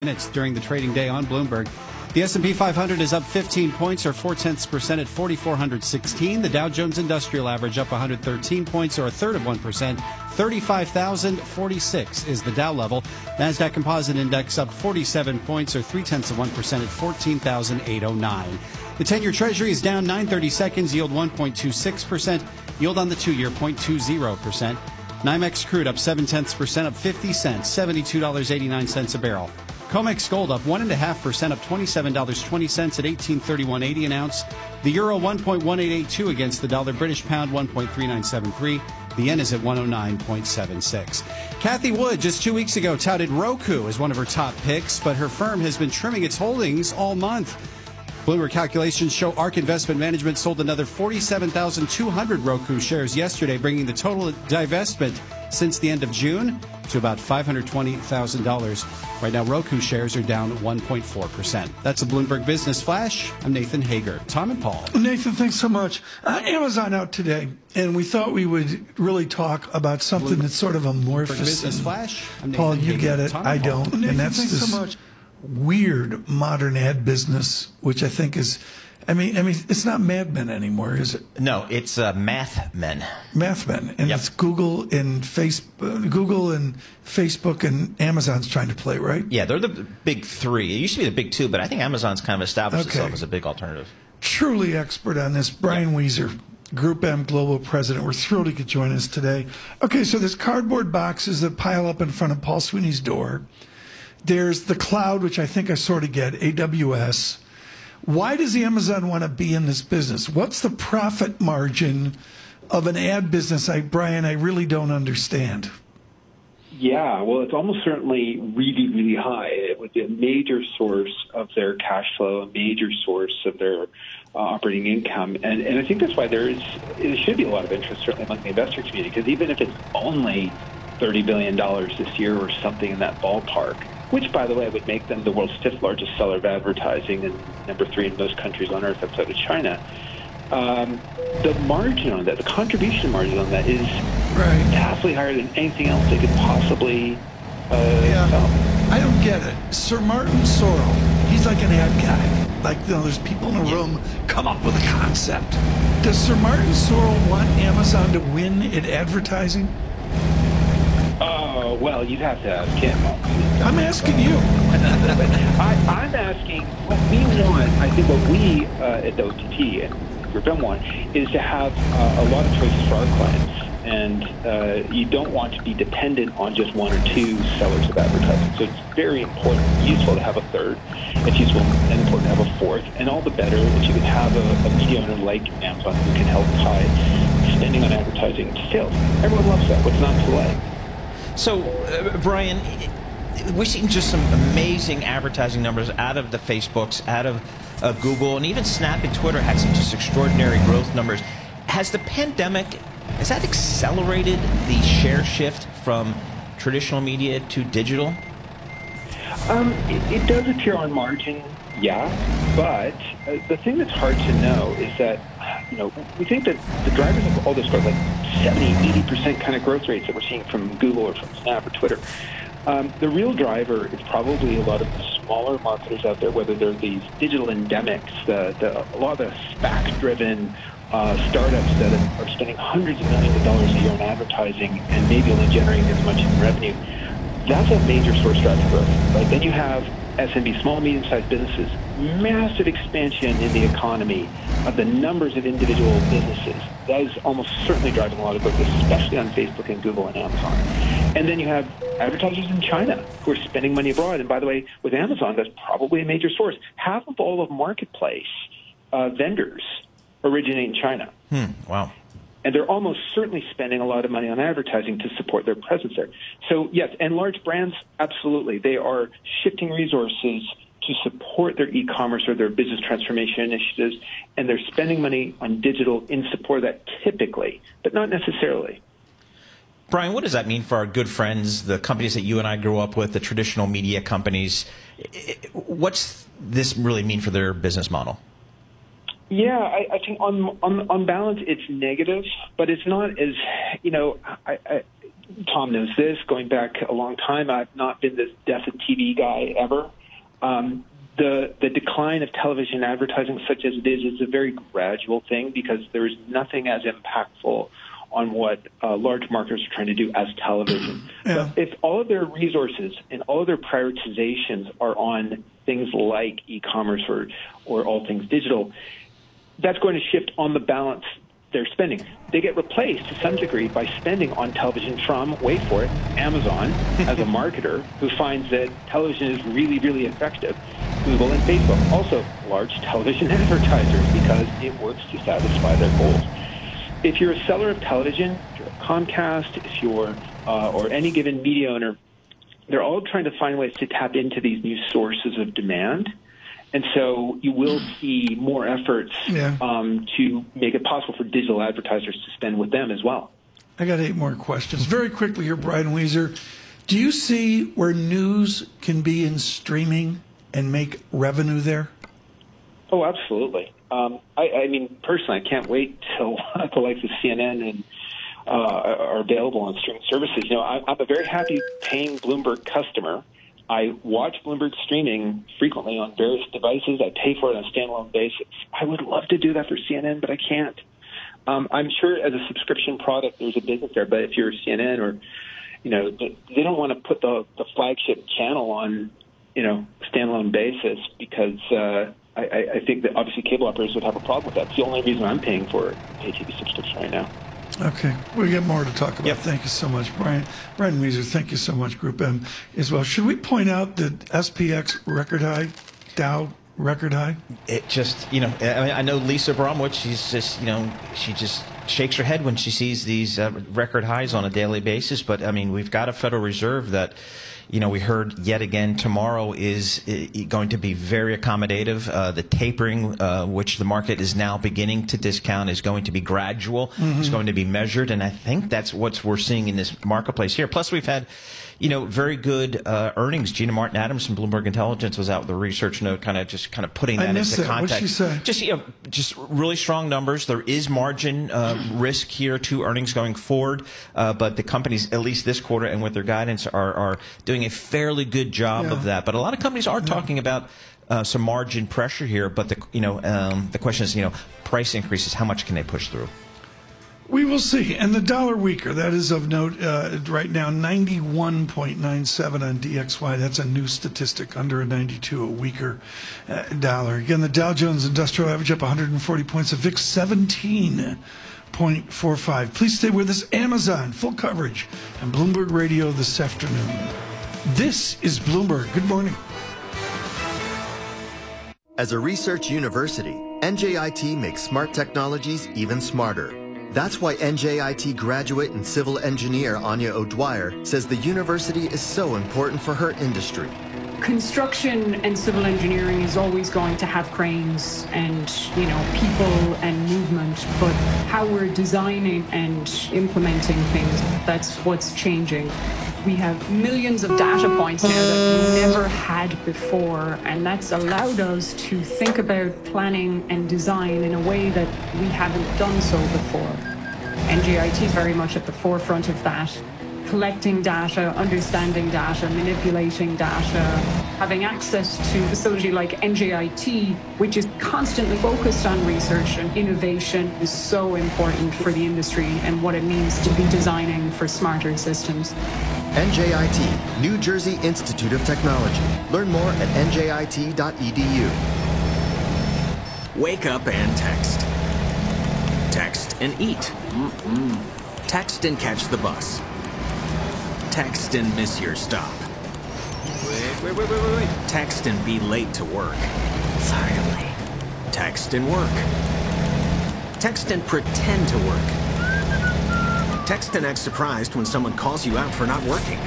Minutes during the trading day on Bloomberg. The S&P 500 is up 15 points or 0.4% at 4,416. The Dow Jones Industrial Average up 113 points or a third of 1%. 35,046 is the Dow level. NASDAQ Composite Index up 47 points or 0.3% at 14,809. The 10-year Treasury is down 9/32, yield 1.26%. Yield on the 2-year 0.20%. NYMEX crude up 0.7%, up 50 cents, $72.89 a barrel. COMEX gold up 1.5%, up $27.20 at $18.31.80 an ounce. The euro 1.1882 against the dollar. British pound 1.3973. The yen is at 109.76. Kathy Wood just 2 weeks ago touted Roku as one of her top picks, but her firm has been trimming its holdings all month. Bloomberg calculations show ARK Investment Management sold another 47,200 Roku shares yesterday, bringing the total divestment since the end of June to about $520,000. Right now, Roku shares are down 1.4%. That's a Bloomberg Business Flash. I'm Nathan Hager. Tom and Paul. Nathan, thanks so much. Amazon out today, and we thought we would really talk about something that's sort of amorphous. Business Flash. I'm Paul, Nathan you Hager. get it. Tom I and Paul. don't. Nathan, and that's thanks this so much. weird modern ad business, which I think is, I mean, it's not Mad Men anymore, is it? No, it's Math Men. Math Men, and Yep. it's Google and Facebook and Amazon's trying to play, right? Yeah, they're the big three. It used to be the big two, but I think Amazon's kind of established Okay. itself as a big alternative. Truly expert on this, Brian Weiser, Group M Global President. We're thrilled he could join us today. Okay, so there's cardboard boxes that pile up in front of Paul Sweeney's door. There's the cloud, which I think I sort of get, AWS. Why does Amazon want to be in this business? What's the profit margin of an ad business? Brian, I really don't understand. Yeah, well, it's almost certainly really, really high. It would be a major source of their cash flow, a major source of their operating income. And I think that's why there should be a lot of interest, certainly among the investor community, because even if it's only $30 billion this year or something in that ballpark, which, by the way, would make them the world's fifth largest seller of advertising and number 3 in most countries on earth outside of China. The margin on that, the contribution margin on that is vastly higher than anything else they could possibly sell. I don't get it. Sir Martin Sorrell, he's like an ad guy. Like, you know, there's people in a room come up with a concept. Does Sir Martin Sorrell want Amazon to win at advertising? Oh, well, you'd have to ask him. I'm asking you. I'm asking what we want. I think what we at the OTT and Group M want is to have a lot of choices for our clients. And you don't want to be dependent on just 1 or 2 sellers of advertising. So it's very important, useful to have a third. It's useful and important to have a fourth. And all the better if you can have a media owner like Amazon who can help tie spending on advertising to sales. Everyone loves that. What's not to like? So, Brian, we've seen just some amazing advertising numbers out of the Facebooks, out of Google, and even Snap and Twitter had some just extraordinary growth numbers. Has the pandemic, has that accelerated the share shift from traditional media to digital? It does appear on margin, yeah, but the thing that's hard to know is that, you know, we think that the drivers of all this growth, like 70-80% kind of growth rates that we're seeing from Google or from Snap or Twitter, the real driver is probably a lot of the smaller marketers out there, whether they're these digital endemics, a lot of the SPAC-driven startups that are spending hundreds of millions of dollars a year on advertising and maybe only generating as much in revenue. That's a major source driver growth. Right? Then you have SMB, small, medium-sized businesses, massive expansion in the economy of the numbers of individual businesses. That is almost certainly driving a lot of growth, especially on Facebook and Google and Amazon. And then you have advertisers in China who are spending money abroad. And by the way, with Amazon, that's probably a major source. Half of all of marketplace vendors originate in China. Wow. And they're almost certainly spending a lot of money on advertising to support their presence there. So, yes, and large brands, absolutely. They are shifting resources to support their e-commerce or their business transformation initiatives, and they're spending money on digital in support of that typically, but not necessarily. Brian, what does that mean for our good friends, the companies that you and I grew up with, the traditional media companies? What's this really mean for their business model? Yeah, I think on balance it's negative, but it's not as, you know, Tom knows this. Going back a long time, I've not been this death of TV guy ever. The decline of television advertising, such as it is a very gradual thing because there is nothing as impactful on what large marketers are trying to do as television. Yeah. But if all of their resources and all of their prioritizations are on things like e-commerce or all things digital, that's going to shift on the balance they're spending. They get replaced to some degree by spending on television from, wait for it, Amazon as a marketer who finds that television is really, really effective. Google and Facebook, also large television advertisers because it works to satisfy their goals. If you're a seller of television, if you're a Comcast, if you're or any given media owner, they're all trying to find ways to tap into these new sources of demand. And so you will see more efforts to make it possible for digital advertisers to spend with them as well. I got 8 more questions. Very quickly here, Brian Weiser. Do you see where news can be in streaming and make revenue there? Oh, absolutely. I mean, personally, I can't wait till the likes of CNN and are available on streaming services. You know, I'm a very happy paying Bloomberg customer. I watch Bloomberg streaming frequently on various devices. I pay for it on a standalone basis. I would love to do that for CNN, but I can't. I'm sure as a subscription product, there's a business there. But if you're CNN or, you know, they don't want to put the flagship channel on, you know, standalone basis because I think that obviously cable operators would have a problem with that. It's the only reason I'm paying for a pay TV subscription right now. Okay. We got more to talk about. Yep. Thank you so much, Brian. Brian Weiser, thank you so much, Group M, as well. Should we point out that SPX record high, Dow record high? It just, you know, I know Lisa Bromwich, she's just, you know, she just shakes her head when she sees these record highs on a daily basis. But, I mean, we've got a Federal Reserve that, you know, we heard yet again tomorrow is going to be very accommodative. The tapering, which the market is now beginning to discount, is going to be gradual. Mm-hmm. It's going to be measured, and I think that's what we're seeing in this marketplace here. Plus, we've had, you know, very good earnings. Gina Martin Adams from Bloomberg Intelligence was out with a research note, kind of putting that into context. What did she say? Just, you know, just really strong numbers. There is margin risk here to earnings going forward, but the companies, at least this quarter and with their guidance, are doing a fairly good job of that. But a lot of companies are talking about some margin pressure here. But the question is, you know, price increases. How much can they push through? We will see. And the dollar weaker, that is of note right now, 91.97 on DXY. That's a new statistic, under a 92, a weaker dollar. Again, the Dow Jones Industrial Average up 140 points, a VIX 17.45. Please stay with us. Amazon, full coverage on Bloomberg Radio this afternoon. This is Bloomberg. Good morning. As a research university, NJIT makes smart technologies even smarter. That's why NJIT graduate and civil engineer Anya O'Dwyer says the university is so important for her industry. Construction and civil engineering is always going to have cranes and, you know, people and movement, but how we're designing and implementing things, that's what's changing. We have millions of data points now that we never had before, and that's allowed us to think about planning and design in a way that we haven't done so before. NJIT is very much at the forefront of that. Collecting data, understanding data, manipulating data, having access to a facility like NJIT, which is constantly focused on research and innovation, is so important for the industry and what it means to be designing for smarter systems. NJIT, New Jersey Institute of Technology. Learn more at njit.edu. Wake up and text. Text and eat. Text and catch the bus. Text and miss your stop. Wait. Text and be late to work. Finally. Text and work. Text and pretend to work. Text and act surprised when someone calls you out for not working.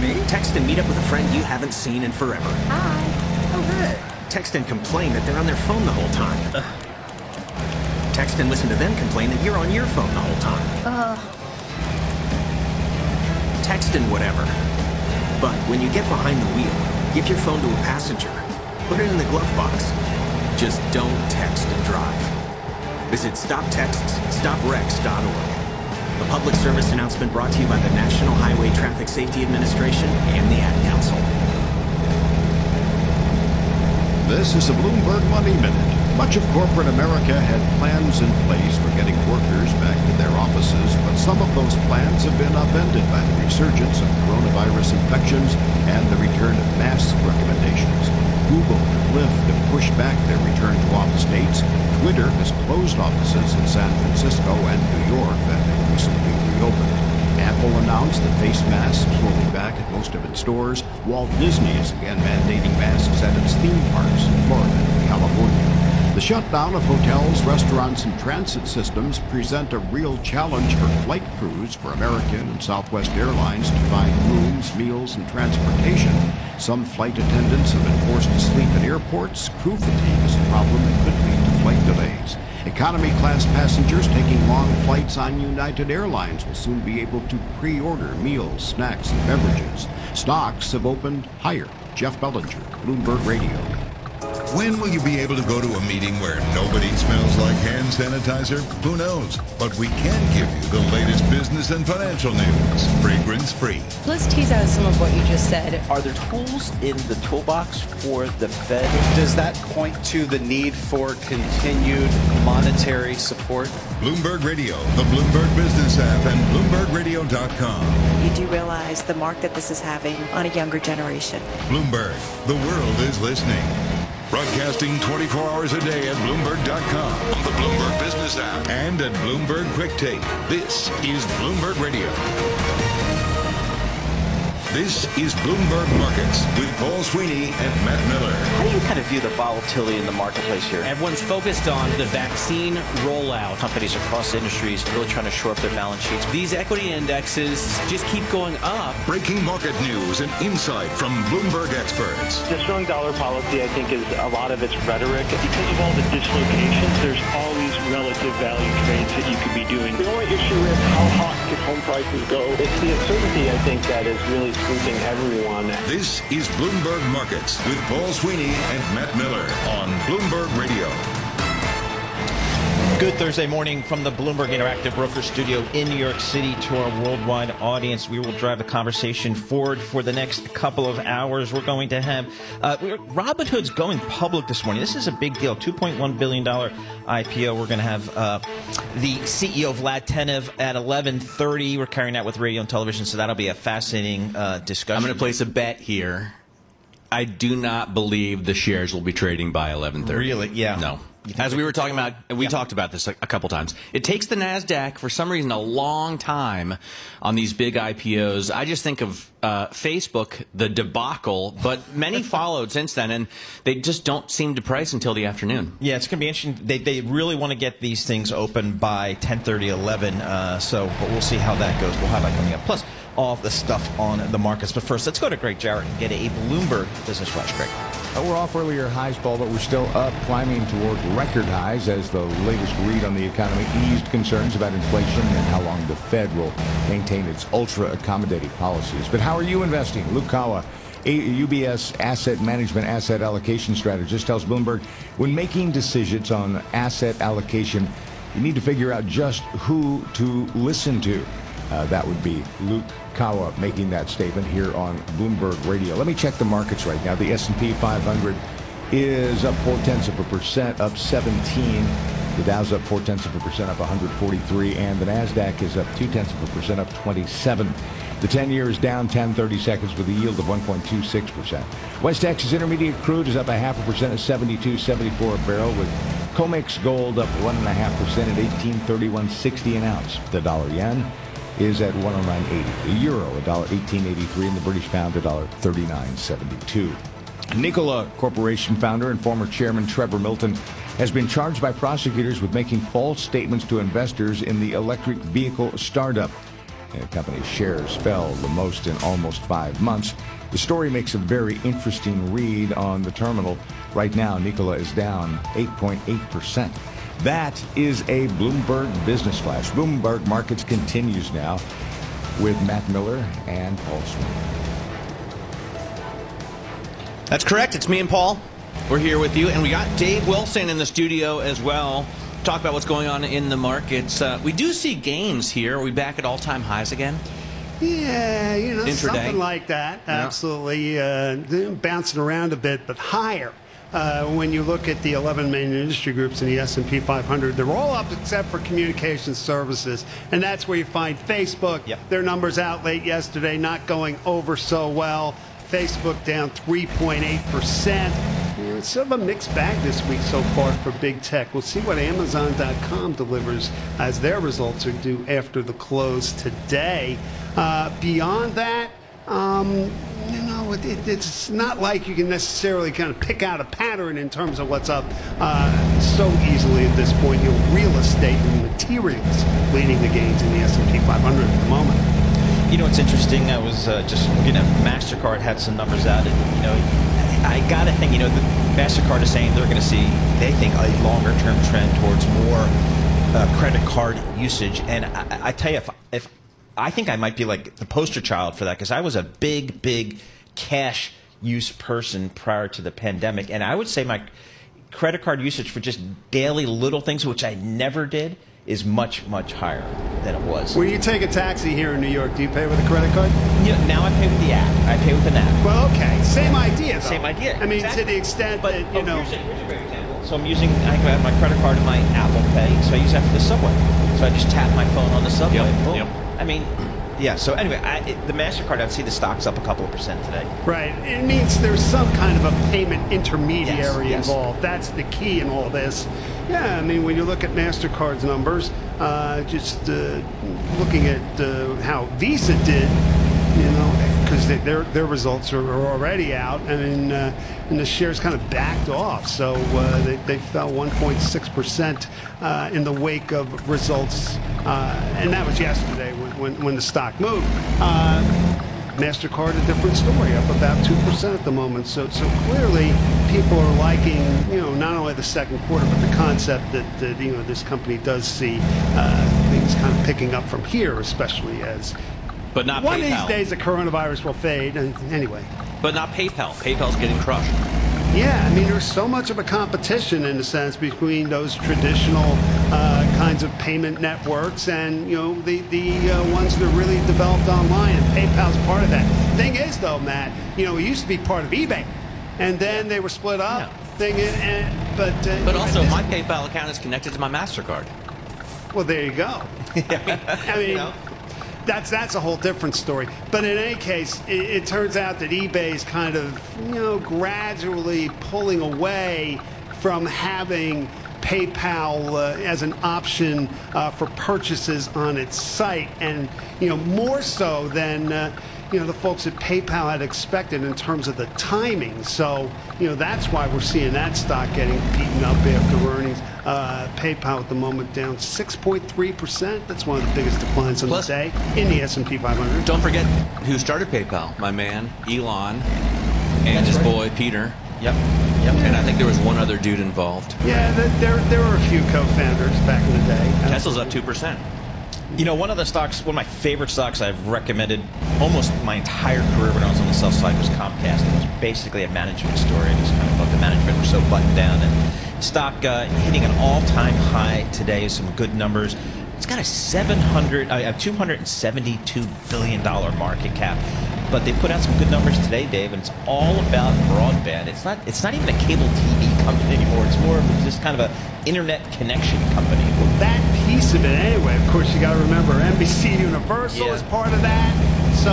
Me? Text and meet up with a friend you haven't seen in forever. Hi. Oh, good. Text and complain that they're on their phone the whole time. Text and listen to them complain that you're on your phone the whole time. Text and whatever. But when you get behind the wheel, give your phone to a passenger. Put it in the glove box. Just don't text and drive. Visit stoptextsstopwrecks.org. The public service announcement brought to you by the National Highway Traffic Safety Administration and the Ad Council. This is the Bloomberg Money Minute. Much of corporate America had plans in place for getting workers back to their offices, but some of those plans have been upended by the resurgence of coronavirus infections and the return of mask recommendations. Google and Lyft have pushed back their return to office dates. Twitter has closed offices in San Francisco and New York that have recently reopened. Apple announced that face masks will be back at most of its stores. Walt Disney is again mandating masks at its theme parks in Florida and California. The shutdown of hotels, restaurants, and transit systems present a real challenge for flight crews for American and Southwest Airlines to find rooms, meals, and transportation. Some flight attendants have been forced to sleep at airports. Crew fatigue is a problem that could lead to flight delays. Economy class passengers taking long flights on United Airlines will soon be able to pre-order meals, snacks, and beverages. Stocks have opened higher. Jeff Bellinger, Bloomberg Radio. When will you be able to go to a meeting where nobody smells like hand sanitizer? Who knows? But we can give you the latest business and financial news, fragrance-free. Let's tease out some of what you just said. Are there tools in the toolbox for the Fed? Does that point to the need for continued monetary support? Bloomberg Radio, the Bloomberg Business app, and BloombergRadio.com. You do realize the mark that this is having on a younger generation. Bloomberg, the world is listening. Broadcasting 24 hours a day at Bloomberg.com, on the Bloomberg Business app, and at Bloomberg Quick Take. This is Bloomberg Radio. This is Bloomberg Markets with Paul Sweeney and Matt Miller. How do you kind of view the volatility in the marketplace here? Everyone's focused on the vaccine rollout. Companies across industries really trying to shore up their balance sheets. These equity indexes just keep going up. Breaking market news and insight from Bloomberg experts. The strong dollar policy, I think, is a lot of its rhetoric. Because of all the dislocations, there's always relative value trades that you could be doing. The only issue is how hot can home prices go. It's the uncertainty, I think, that is really spooking everyone. This is Bloomberg Markets with Paul Sweeney and Matt Miller on Bloomberg Radio. Good Thursday morning from the Bloomberg Interactive Broker Studio in New York City to our worldwide audience. We will drive the conversation forward for the next couple of hours. We're going to have Robinhood's going public this morning. This is a big deal, $2.1 billion IPO. We're going to have the CEO, Vlad Tenev, at 11:30. We're carrying that with radio and television, so that'll be a fascinating discussion. I'm going to place a bet here. I do not believe the shares will be trading by 11:30. Really? Yeah. No. As we were talking about, we talked about this a couple times. It takes the NASDAQ, for some reason, a long time on these big IPOs. I just think of Facebook, the debacle, but many followed since then, and they just don't seem to price until the afternoon. Yeah, it's going to be interesting. They really want to get these things open by 10:30, 11, but we'll see how that goes. We'll have that coming up. Plus, all the stuff on the markets. But first, let's go to Greg Jarrett and get a Bloomberg Business Flash. Greg. We're off earlier highs, Paul, but we're still up, climbing toward record highs as the latest read on the economy eased concerns about inflation and how long the Fed will maintain its ultra-accommodating policies. But how are you investing? Luke Kawa, UBS asset management asset allocation strategist, tells Bloomberg when making decisions on asset allocation, you need to figure out just who to listen to. That would be Luke Kawa making that statement here on Bloomberg Radio. Let me check the markets right now. The S&P 500 is up 0.4%, up 17. The Dow's up 0.4%, up 143, and the Nasdaq is up 0.2%, up 27. The 10-year is down 10/30 seconds with a yield of 1.26%. West Texas Intermediate crude is up 0.5% at 72.74 a barrel, with COMEX gold up 1.5% at 18.3160 an ounce. The dollar yen is at 109.80. The euro, $1.1883, and the British pound, $1.3972. Nikola Corporation founder and former chairman Trevor Milton has been charged by prosecutors with making false statements to investors in the electric vehicle startup. The company's shares fell the most in almost 5 months. The story makes a very interesting read on the terminal. Right now, Nikola is down 8.8%. That is a Bloomberg Business Flash. Bloomberg Markets continues now with Matt Miller and Paul Sweeney. That's correct. It's me and Paul. We're here with you, and we got Dave Wilson in the studio as well talk about what's going on in the markets. We do see gains here. Are we back at all-time highs again? Yeah, Intraday. something like that. Yeah. Absolutely. Bouncing around a bit, but higher. When you look at the 11 main industry groups in the S&P 500, they're all up except for communications services. And that's where you find Facebook. Yep. Their numbers out late yesterday, not going over so well. Facebook down 3.8%. It's sort of a mixed bag this week so far for big tech. We'll see what Amazon.com delivers as their results are due after the close today. Beyond that, it's not like you can necessarily kind of pick out a pattern in terms of what's up so easily at this point. Real estate and materials leading the gains in the S&P 500 at the moment. You know, it's interesting. I was just looking at MasterCard had some numbers out, and I got to think, the MasterCard is saying they think a longer-term trend towards more credit card usage. And I tell you, if I think I might be like the poster child for that, because I was a big cash use person prior to the pandemic, and I would say my credit card usage for just daily little things, which I never did, is much higher than it was. When you take a taxi here in New York, do you pay with a credit card? Now I pay with the app. I pay with an app. Well, okay, same idea, though. Same idea. I mean, exactly. to the extent but, that, Here's a great example. So I have my credit card and my Apple Pay, so I use that for the subway. So I just tap my phone on the subway. Yep. I mean, yeah, so anyway, the MasterCard, I'd see the stock's up a couple of percent today. Right. It means there's some kind of a payment intermediary Yes. involved. That's the key in all this. Yeah, I mean, when you look at MasterCard's numbers, just looking at how Visa did, because their results are already out, and the shares kind of backed off. So they fell 1.6% in the wake of results, and that was yesterday when the stock moved. MasterCard, a different story, up about 2% at the moment. So clearly, people are liking, not only the second quarter, but the concept that this company does see things kind of picking up from here, especially as. But not one PayPal. of these days the coronavirus will fade. And anyway. But not PayPal. PayPal's getting crushed. Yeah, I mean, there's so much of a competition, in a sense, between those traditional kinds of payment networks and, the ones that are really developed online, and PayPal's part of that. Thing is, though, Matt, it used to be part of eBay, and then they were split up. Yeah. But also, my PayPal account is connected to my MasterCard. Well, there you go. I mean, that's a whole different story. But in any case, it turns out that eBay is kind of, gradually pulling away from having PayPal as an option for purchases on its site, and more so than the folks at PayPal had expected in terms of the timing. So that's why we're seeing that stock getting beaten up after earnings. PayPal at the moment down 6.3%. That's one of the biggest declines on the day in the S&P 500. Don't forget who started PayPal. My man Elon and his boy Peter. Yep. And I think there was one other dude involved. Yeah, there were a few co-founders back in the day. Tesla's up 2%. One of my favorite stocks I've recommended almost my entire career when I was on the sell side was Comcast. It was basically a management story. I just kind of thought the management was so buttoned down. And stock hitting an all-time high today, some good numbers. It's got a $272 billion market cap. But they put out some good numbers today, Dave, and it's all about broadband. It's not even a cable TV company anymore. It's more of just kind of an internet connection company. Well, that piece of it anyway, of course, you got to remember NBC Universal is part of that. So,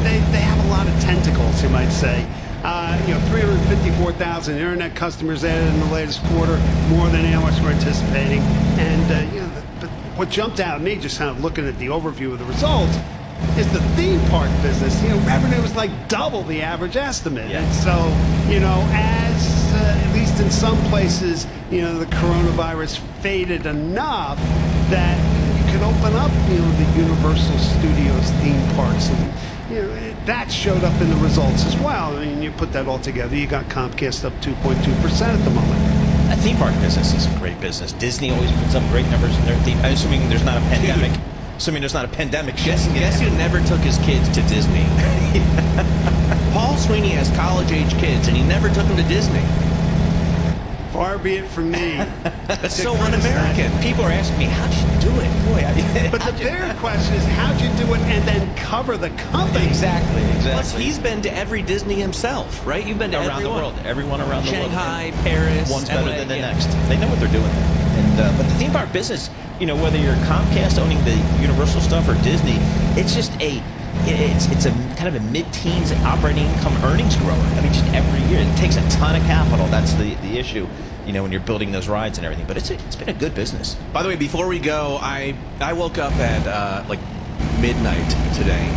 they have a lot of tentacles, you might say. 354,000 internet customers added in the latest quarter, more than analysts were anticipating. And, what jumped out at me, just kind of looking at the overview of the results, is the theme park business. Revenue was like double the average estimate. Yeah. And so, as at least in some places, the coronavirus faded enough that you could open up, the Universal Studios theme parks, and that showed up in the results as well. I mean, you put that all together, you got Comcast up 2.2% at the moment. A theme park business is a great business. Disney always puts up great numbers in their theme. Assuming there's not a pandemic. Assuming there's not a pandemic. Guess who never took his kids to Disney? Paul Sweeney has college-age kids, and he never took them to Disney. Far be it from me. That's so un-American. People are asking me, how'd you do it? Boy, but the bigger question is, how'd you do it and then cover the company? Exactly. Plus, he's been to every Disney himself, right? You've been to around the world. Everyone around the world. Shanghai, Paris, One's LA, better than the next. They know what they're doing there. And but the theme park business, whether you're Comcast owning the Universal stuff or Disney, it's just it's a kind of a mid-teens operating income earnings grower. I mean, just every year. It takes a ton of capital. That's the issue, when you're building those rides and everything. But it's been a good business. By the way, before we go, I woke up at like midnight today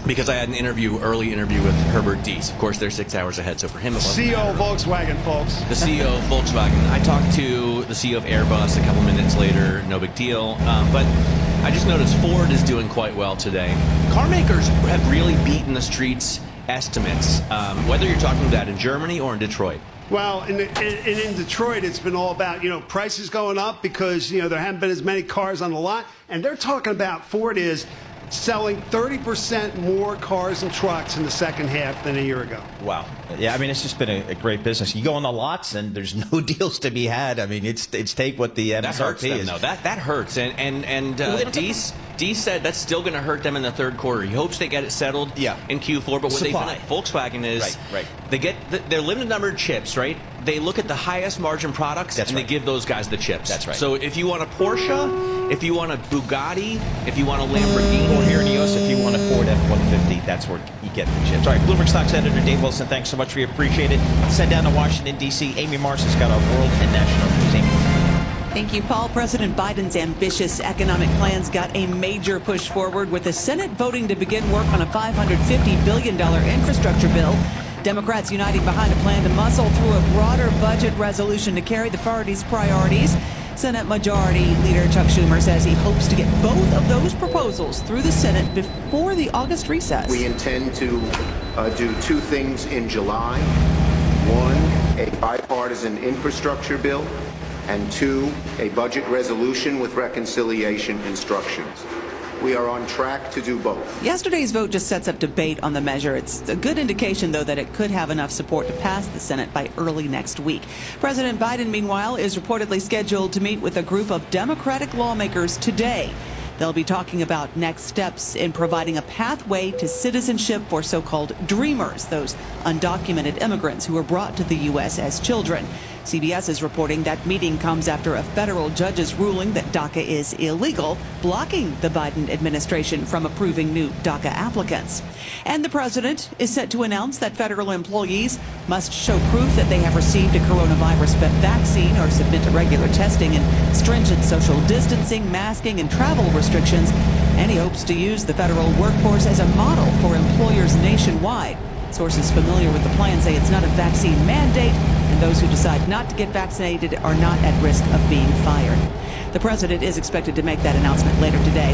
because I had an early interview with Herbert Diess. Of course, they're 6 hours ahead, so for him it wasn't CEO of Volkswagen, folks. The CEO of Volkswagen. I talked to the CEO of Airbus a couple minutes later. No big deal. But I just noticed Ford is doing quite well today. Car makers have really beaten the street's estimates, whether you're talking about in Germany or in Detroit. Well, in Detroit, it's been all about, prices going up because, there haven't been as many cars on the lot. And they're talking about Ford is selling 30% more cars and trucks in the second half than a year ago. Wow. Yeah, I mean, it's just been a great business. You go on the lots and there's no deals to be had. I mean, it's take what the MSRP is. No, that hurts. And Dees said that's still going to hurt them in the third quarter. He hopes they get it settled in Q4. But what they find at Volkswagen is they get their limited number of chips, right? They look at the highest margin products they give those guys the chips. That's right. So if you want a Porsche, if you want a Bugatti, if you want a Lamborghini, or here in EOS, if you want a Ford F-150, that's where you get the chips. All right, Bloomberg Stocks editor Dave Wilson, thanks so much. We appreciate it. Send down to Washington, D.C. Amy Marsh has got our world and national news. Amy. Thank you, Paul. President Biden's ambitious economic plans got a major push forward with the Senate voting to begin work on a $550 billion infrastructure bill. Democrats uniting behind a plan to muscle through a broader budget resolution to carry the party's priorities. Senate Majority Leader Chuck Schumer says he hopes to get both of those proposals through the Senate before the August recess. We intend to do two things in July. One, a bipartisan infrastructure bill, and two, a budget resolution with reconciliation instructions. We are on track to do both. Yesterday's vote just sets up debate on the measure. It's a good indication, though, that it could have enough support to pass the Senate by early next week. President Biden, meanwhile, is reportedly scheduled to meet with a group of Democratic lawmakers today. They'll be talking about next steps in providing a pathway to citizenship for so-called dreamers, those undocumented immigrants who were brought to the U.S. as children. CBS is reporting that meeting comes after a federal judge's ruling that DACA is illegal, blocking the Biden administration from approving new DACA applicants. And the president is set to announce that federal employees must show proof that they have received a coronavirus vaccine or submit to regular testing and stringent social distancing, masking, and travel restrictions. And he hopes to use the federal workforce as a model for employers nationwide. Sources familiar with the plan say it's not a vaccine mandate, and those who decide not to get vaccinated are not at risk of being fired. The president is expected to make that announcement later today.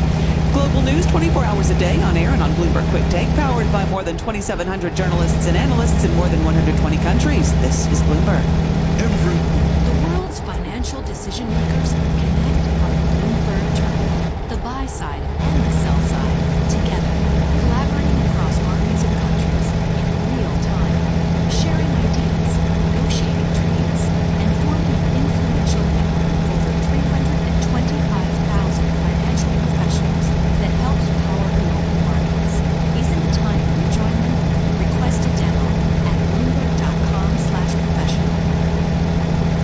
Global news 24 hours a day on air and on Bloomberg Quick Take, powered by more than 2,700 journalists and analysts in more than 120 countries. This is Bloomberg. The world's financial decision makers connect on the Bloomberg terminal. The buy side and the sell side together, collaborating across markets and countries in real time, sharing ideas, negotiating trades, and forming an influential network of over 325,000 financial professionals that helps power global markets. Isn't it time you join them? Request a demo at bloomberg.com/professional.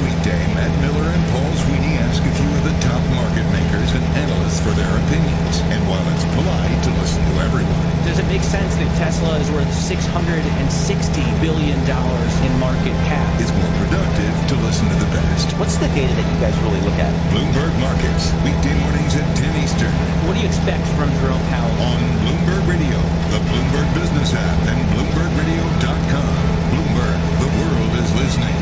Weekday, Matt Miller and Paul Sweeney ask a few of the top market makers and analysts for their opinions. And while it's polite to listen to everyone, does it make sense that Tesla is worth $660 billion in market cap? It's more productive to listen to the best. What's the data that you guys really look at? Bloomberg Markets, weekday mornings at 10 Eastern. What do you expect from Jerome Powell? On Bloomberg Radio, the Bloomberg Business app, and BloombergRadio.com. Bloomberg, the world is listening.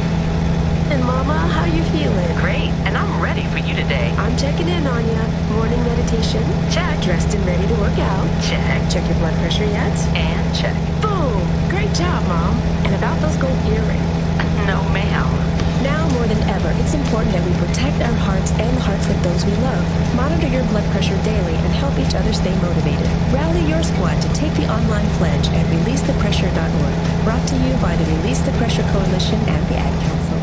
And Mama, how you feeling? Great, and I'm ready for you today. I'm checking in on ya. Morning meditation? Check. Dressed and ready to work out? Check. Check your blood pressure yet? And check. Boom! Great job, Mom. And about those gold earrings? No, ma'am. Now more than ever, it's important that we protect our hearts and the hearts of those we love. Monitor your blood pressure daily and help each other stay motivated. Rally your squad to take the online pledge at releasethepressure.org. Brought to you by the Release the Pressure Coalition and the Ad Council.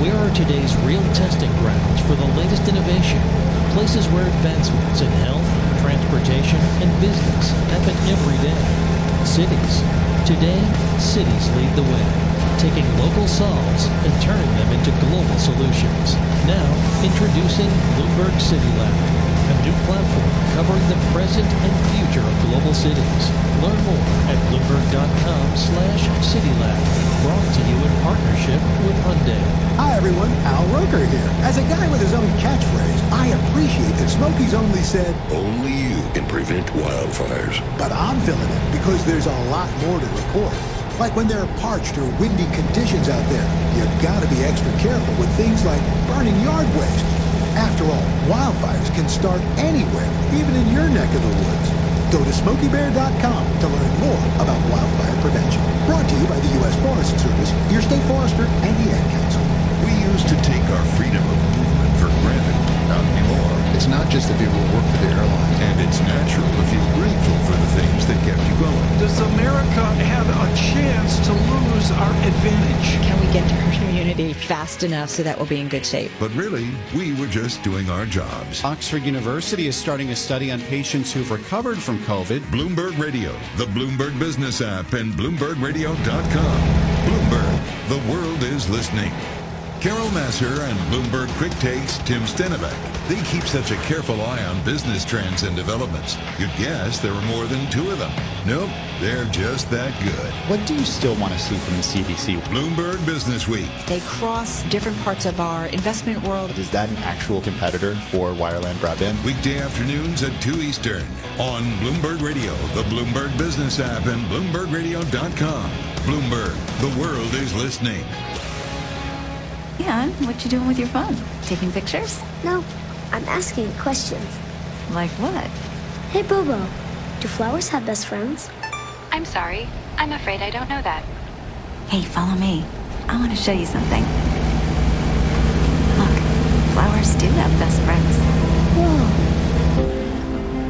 Where are today's real testing grounds for the latest innovation? Places where advancements in health, transportation, and business happen every day. Cities. Today, cities lead the way, taking local solves and turning them into global solutions. Now, introducing Bloomberg City Lab, a new platform covering the present and future of global cities. Learn more at Bloomberg.com/CityLab. Brought to you in partnership with Hyundai. Hi everyone, Al Roker here. As a guy with his own catchphrase, I appreciate that Smokey's only said, "Only you can prevent wildfires." But I'm filling it because there's a lot more to report. Like when there are parched or windy conditions out there, you gotta be extra careful with things like burning yard waste. After all, wildfires can start anywhere, even in your neck of the woods. Go to SmokeyBear.com to learn more about wildfire prevention. Brought to you by the U.S. Forest Service, your state forester, and the Ad Council. We used to take our freedom of movement for granted. Not anymore. It's not just the people who work for the airline. And it's natural to feel grateful for the things that kept you going. Does America have a chance to lose our advantage? Can we get to herd immunity fast enough so that we'll be in good shape? But really, we were just doing our jobs. Oxford University is starting a study on patients who've recovered from COVID. Bloomberg Radio, the Bloomberg Business app, and BloombergRadio.com. Bloomberg, the world is listening. Carol Masser and Bloomberg Quick Takes Tim Stenevec. They keep such a careful eye on business trends and developments. You'd guess there are more than two of them. Nope, they're just that good. What do you still want to see from the CDC? Bloomberg Business Week. They cross different parts of our investment world. Is that an actual competitor for wireline broadband? Weekday afternoons at 2 Eastern on Bloomberg Radio, the Bloomberg Business app, and BloombergRadio.com. Bloomberg, the world is listening. And what you doing with your phone? Taking pictures? No, I'm asking questions. Like what? Hey, Bobo, do flowers have best friends? I'm sorry. I'm afraid I don't know that. Hey, follow me. I want to show you something. Look, flowers do have best friends. Whoa.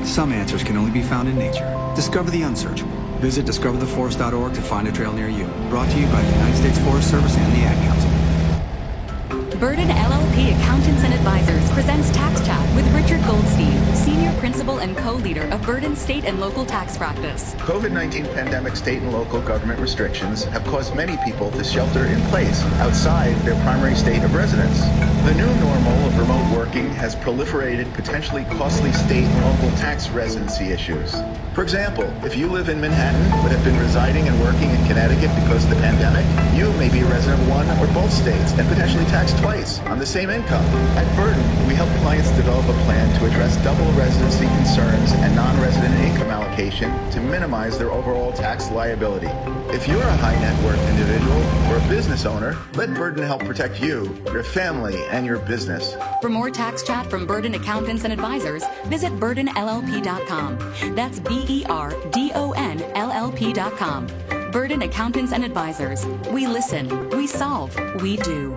Some answers can only be found in nature. Discover the unsearchable. Visit discovertheforest.org to find a trail near you. Brought to you by the United States Forest Service and the Ad Council. Burden LLP Accountants and Advisors presents Tax Chat with Richard Goldstein, Senior Principal and Co-Leader of Burden State and Local Tax Practice. COVID-19 pandemic state and local government restrictions have caused many people to shelter in place outside their primary state of residence. The new normal of remote working has proliferated potentially costly state and local tax residency issues. For example, if you live in Manhattan but have been residing and working in Connecticut because of the pandemic, you may be a resident of one or both states and potentially taxed twice on the same income. At Burden, we help clients develop a plan to address double residency concerns and non-resident income allocation to minimize their overall tax liability. If you're a high net worth individual or a business owner, let Burden help protect you, your family, and your business. For more Tax Chat from Burden Accountants and Advisors, visit BurdenLLP.com. That's BERDONLLP.com. Burden Accountants and Advisors. We listen, we solve, we do.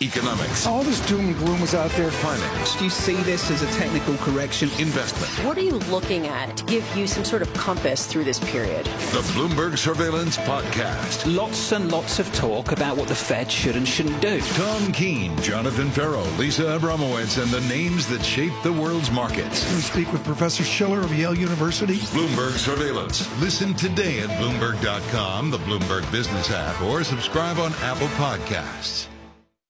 Economics. All this doom and gloom was out there. Finance. Do you see this as a technical correction? Investment. What are you looking at to give you some sort of compass through this period? The Bloomberg Surveillance Podcast. Lots and lots of talk about what the Fed should and shouldn't do. Tom Keene, Jonathan Farrow, Lisa Abramowitz, and the names that shape the world's markets. We speak with Professor Schiller of Yale University. Bloomberg Surveillance. Listen today at Bloomberg.com, the Bloomberg Business app, or subscribe on Apple Podcasts.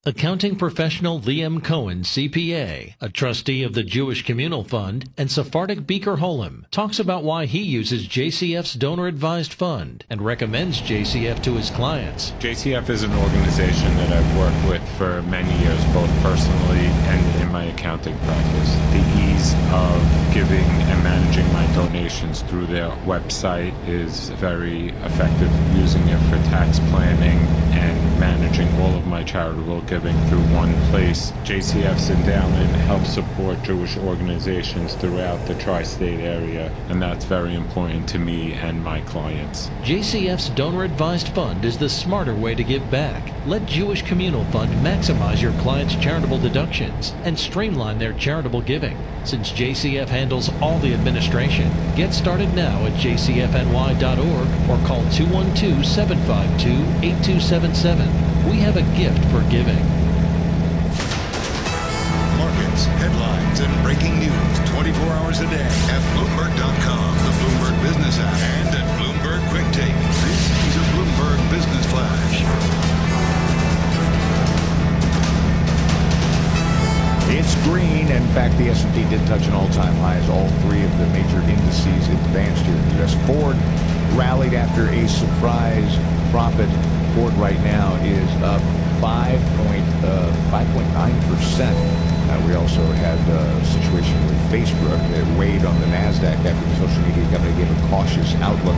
Accounting professional Liam Cohen, CPA, a trustee of the Jewish Communal Fund, and Sephardic Beaker Holem, talks about why he uses JCF's donor-advised fund and recommends JCF to his clients. JCF is an organization that I've worked with for many years, both personally and in my accounting practice. The ease of giving and managing my donations through their website is very effective, using it for tax planning and managing all of my charitable giving through one place. JCF's endowment helps support Jewish organizations throughout the tri-state area, and that's very important to me and my clients. JCF's donor-advised fund is the smarter way to give back. Let Jewish Communal Fund maximize your clients' charitable deductions and streamline their charitable giving. Since JCF handles all the administration, get started now at jcfny.org or call 212-752-8277. We have a gift for giving. news, headlines, and breaking news 24 hours a day at Bloomberg.com, the Bloomberg Business app, and at Bloomberg Quick Take. This is a Bloomberg Business Flash. It's green. In fact, the S&P did touch an all-time high as all three of the major indices advanced here in the U.S. Ford rallied after a surprise profit. Ford right now is up 5.9%. We also had a situation with Facebook that weighed on the NASDAQ after the social media company gave a cautious outlook.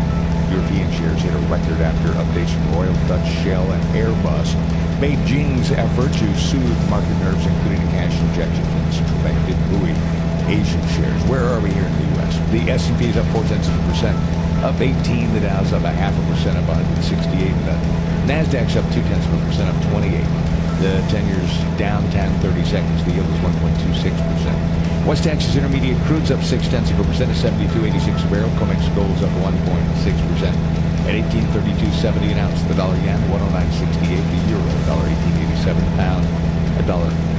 European shares hit a record after updates from Royal Dutch Shell and Airbus. Beijing's effort to soothe market nerves, including a cash injection from the central bank, did buoy Asian shares. Where are we here in the U.S.? The S&P is up 0.4%, up 18. The Dow's up 0.5%, up 168. The NASDAQ's up 0.2%, up 28. The 10-year's down 10.30 seconds. The yield is 1.26%. West Texas Intermediate crude's up 0.6% to 72.86 a barrel. COMEX gold's up 1.6% at 18.3270 an ounce. The dollar yen 109.68. The euro $1.1887. Pound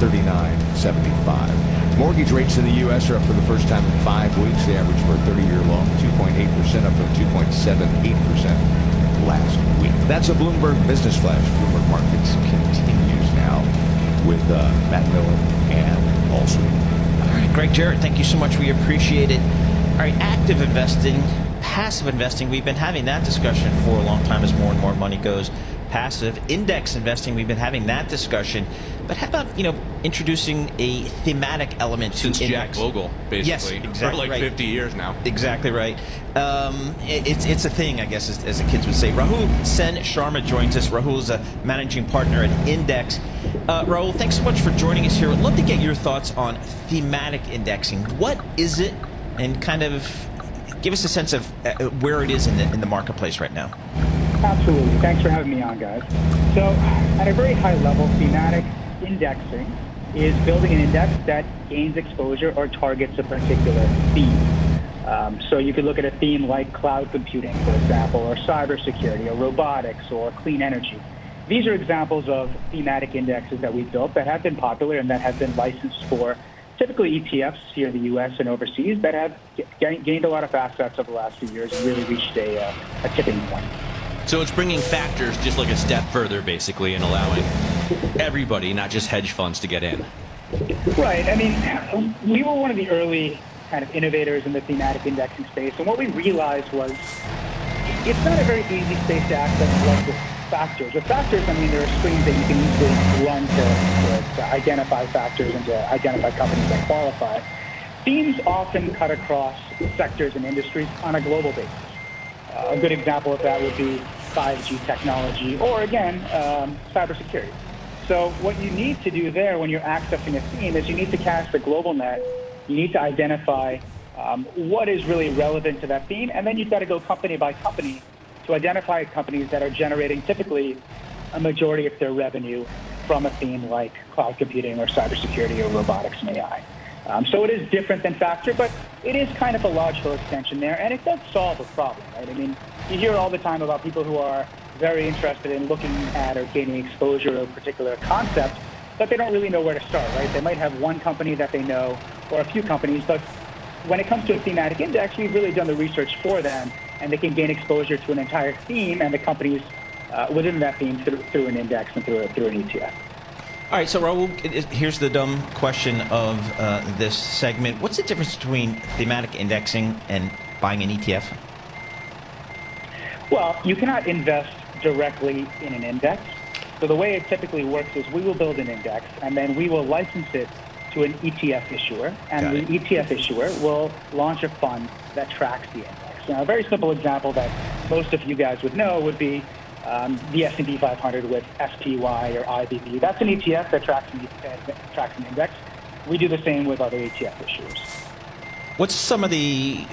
$1.3975. Mortgage rates in the U.S. are up for the first time in 5 weeks. The average for a 30-year loan 2.8%, up from 2.78% last week. That's a Bloomberg Business Flash. Bloomberg Markets continues now with Matt Miller and Wall Street. All right, Greg Jarrett, thank you so much. We appreciate it. All right, active investing, passive investing. We've been having that discussion for a long time as more and more money goes passive. Index investing, we've been having that discussion. But how about, introducing a thematic element to index? Since Jack Bogle, basically. Yes, exactly for like 50 years now. Exactly right. It's a thing, I guess, as the kids would say. Rahul Sen Sharma joins us. Rahul's a managing partner at Index. Rahul, thanks so much for joining us here. I'd love to get your thoughts on thematic indexing. What is it? And kind of give us a sense of where it is in the marketplace right now. Absolutely. Thanks for having me on, guys. So, at a very high level, thematic indexing is building an index that gains exposure or targets a particular theme. So you could look at a theme like cloud computing, for example, or cybersecurity, or robotics, or clean energy. These are examples of thematic indexes that we've built that have been popular and that have been licensed for typically ETFs here in the U.S. and overseas that have gained a lot of assets over the last few years and really reached a tipping point. So it's bringing factors just like a step further, basically, and allowing everybody, not just hedge funds, to get in. Right. I mean, we were one of the early kind of innovators in the thematic indexing space, and what we realized was it's not a very easy space to access like with factors. With factors, I mean, there are screens that you can easily run to identify factors and to identify companies that qualify. Themes often cut across sectors and industries on a global basis. A good example of that would be 5G technology or, again, cybersecurity. So what you need to do there when you're accessing a theme is you need to cast a global net. You need to identify what is really relevant to that theme, and then you've got to go company by company to identify companies that are generating typically a majority of their revenue from a theme like cloud computing or cybersecurity or robotics and AI. So it is different than factor, but it is kind of a logical extension there, and it does solve a problem, right? I mean, you hear all the time about people who are very interested in looking at or gaining exposure to a particular concept, but they don't really know where to start, right? They might have one company that they know or a few companies, but when it comes to a thematic index, we've really done the research for them, and they can gain exposure to an entire theme and the companies within that theme through an index and through an ETF. All right, so Rahul, here's the dumb question of this segment. What's the difference between thematic indexing and buying an ETF? Well, you cannot invest directly in an index. So the way it typically works is we will build an index, and then we will license it to an ETF issuer, and the ETF issuer will launch a fund that tracks the index. Now, a very simple example that most of you guys would know would be the S&P 500 with SPY or IBB. That's an ETF that tracks an index. We do the same with other ETF issuers. What's some of the...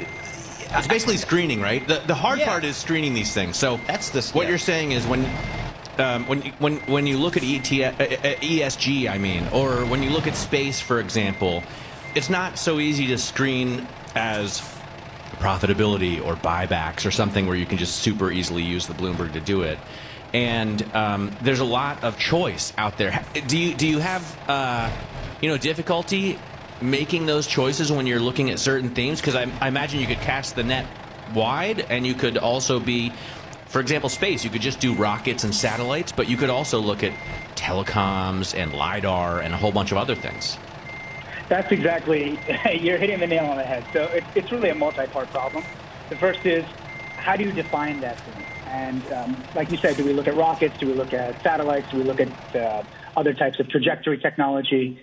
It's basically screening, right? The hard part is screening these things. So that's what you're saying is when you look at ESG, I mean, or when you look at space, for example, it's not so easy to screen as profitability or buybacks or something where you can just super easily use the Bloomberg to do it. And there's a lot of choice out there. Do you have difficulty making those choices when you're looking at certain themes? Because I imagine you could cast the net wide, and you could also be, for example, space. You could just do rockets and satellites, but you could also look at telecoms and LiDAR and a whole bunch of other things. That's exactly, you're hitting the nail on the head. So it's really a multi-part problem. The first is, how do you define that thing? And like you said, do we look at rockets? Do we look at satellites? Do we look at other types of trajectory technology?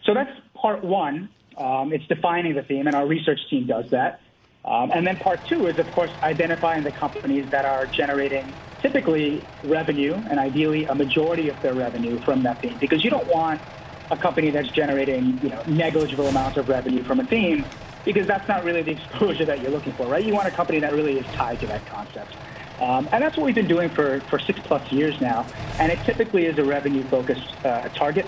So that's part one. It's defining the theme, and our research team does that. And then part two is, of course, identifying the companies that are generating typically revenue, and ideally a majority of their revenue from that theme. Because you don't want a company that's generating, negligible amounts of revenue from a theme, because that's not really the exposure that you're looking for, right? You want a company that really is tied to that concept. And that's what we've been doing for 6+ years now. And it typically is a revenue-focused target.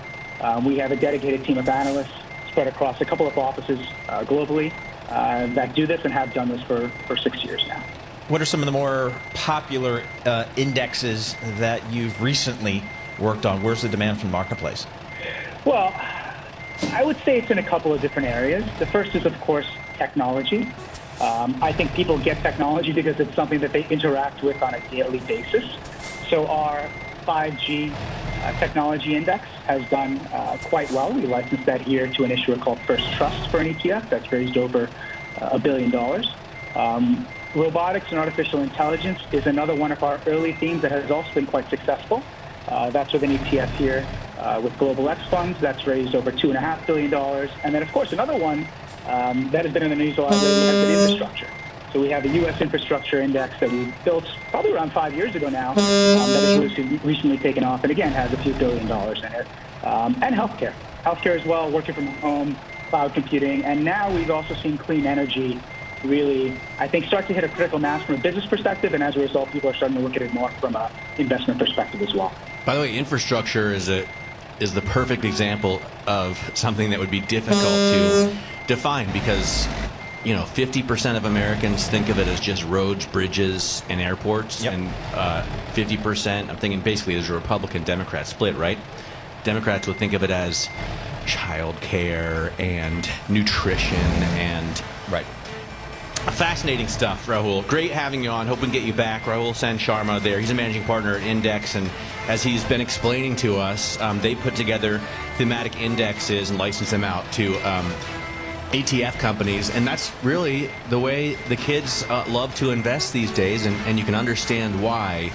We have a dedicated team of analysts spread across a couple of offices globally that do this and have done this for 6 years now. What are some of the more popular indexes that you've recently worked on? Where's the demand from the marketplace? Well, I would say it's in a couple of different areas. The first is, of course, technology. I think people get technology because it's something that they interact with on a daily basis. So our 5G technology index has done quite well. We licensed that here to an issuer called First Trust for an ETF that's raised over $1 billion. Robotics and artificial intelligence is another one of our early themes that has also been quite successful. That's with an ETF here with Global X Funds. That's raised over $2.5 billion. And then, of course, another one that has been in the news a lot lately has been infrastructure. So we have the U.S. Infrastructure Index that we built probably around 5 years ago now that has recently taken off and, again, has a few $1 billion in it. And healthcare. Healthcare as well, working from home, cloud computing. And now we've also seen clean energy really, I think, start to hit a critical mass from a business perspective. And as a result, people are starting to look at it more from an investment perspective as well. By the way, infrastructure is the perfect example of something that would be difficult to define because 50% of Americans think of it as just roads, bridges, and airports, and 50%, I'm thinking basically there's a Republican-Democrat split, right? Democrats would think of it as childcare and nutrition and fascinating stuff, Rahul. Great having you on. Hope we can get you back. Rahul Sen Sharma there. He's a managing partner at Index, and as he's been explaining to us, they put together thematic indexes and license them out to ETF companies, and that's really the way the kids love to invest these days, and you can understand why.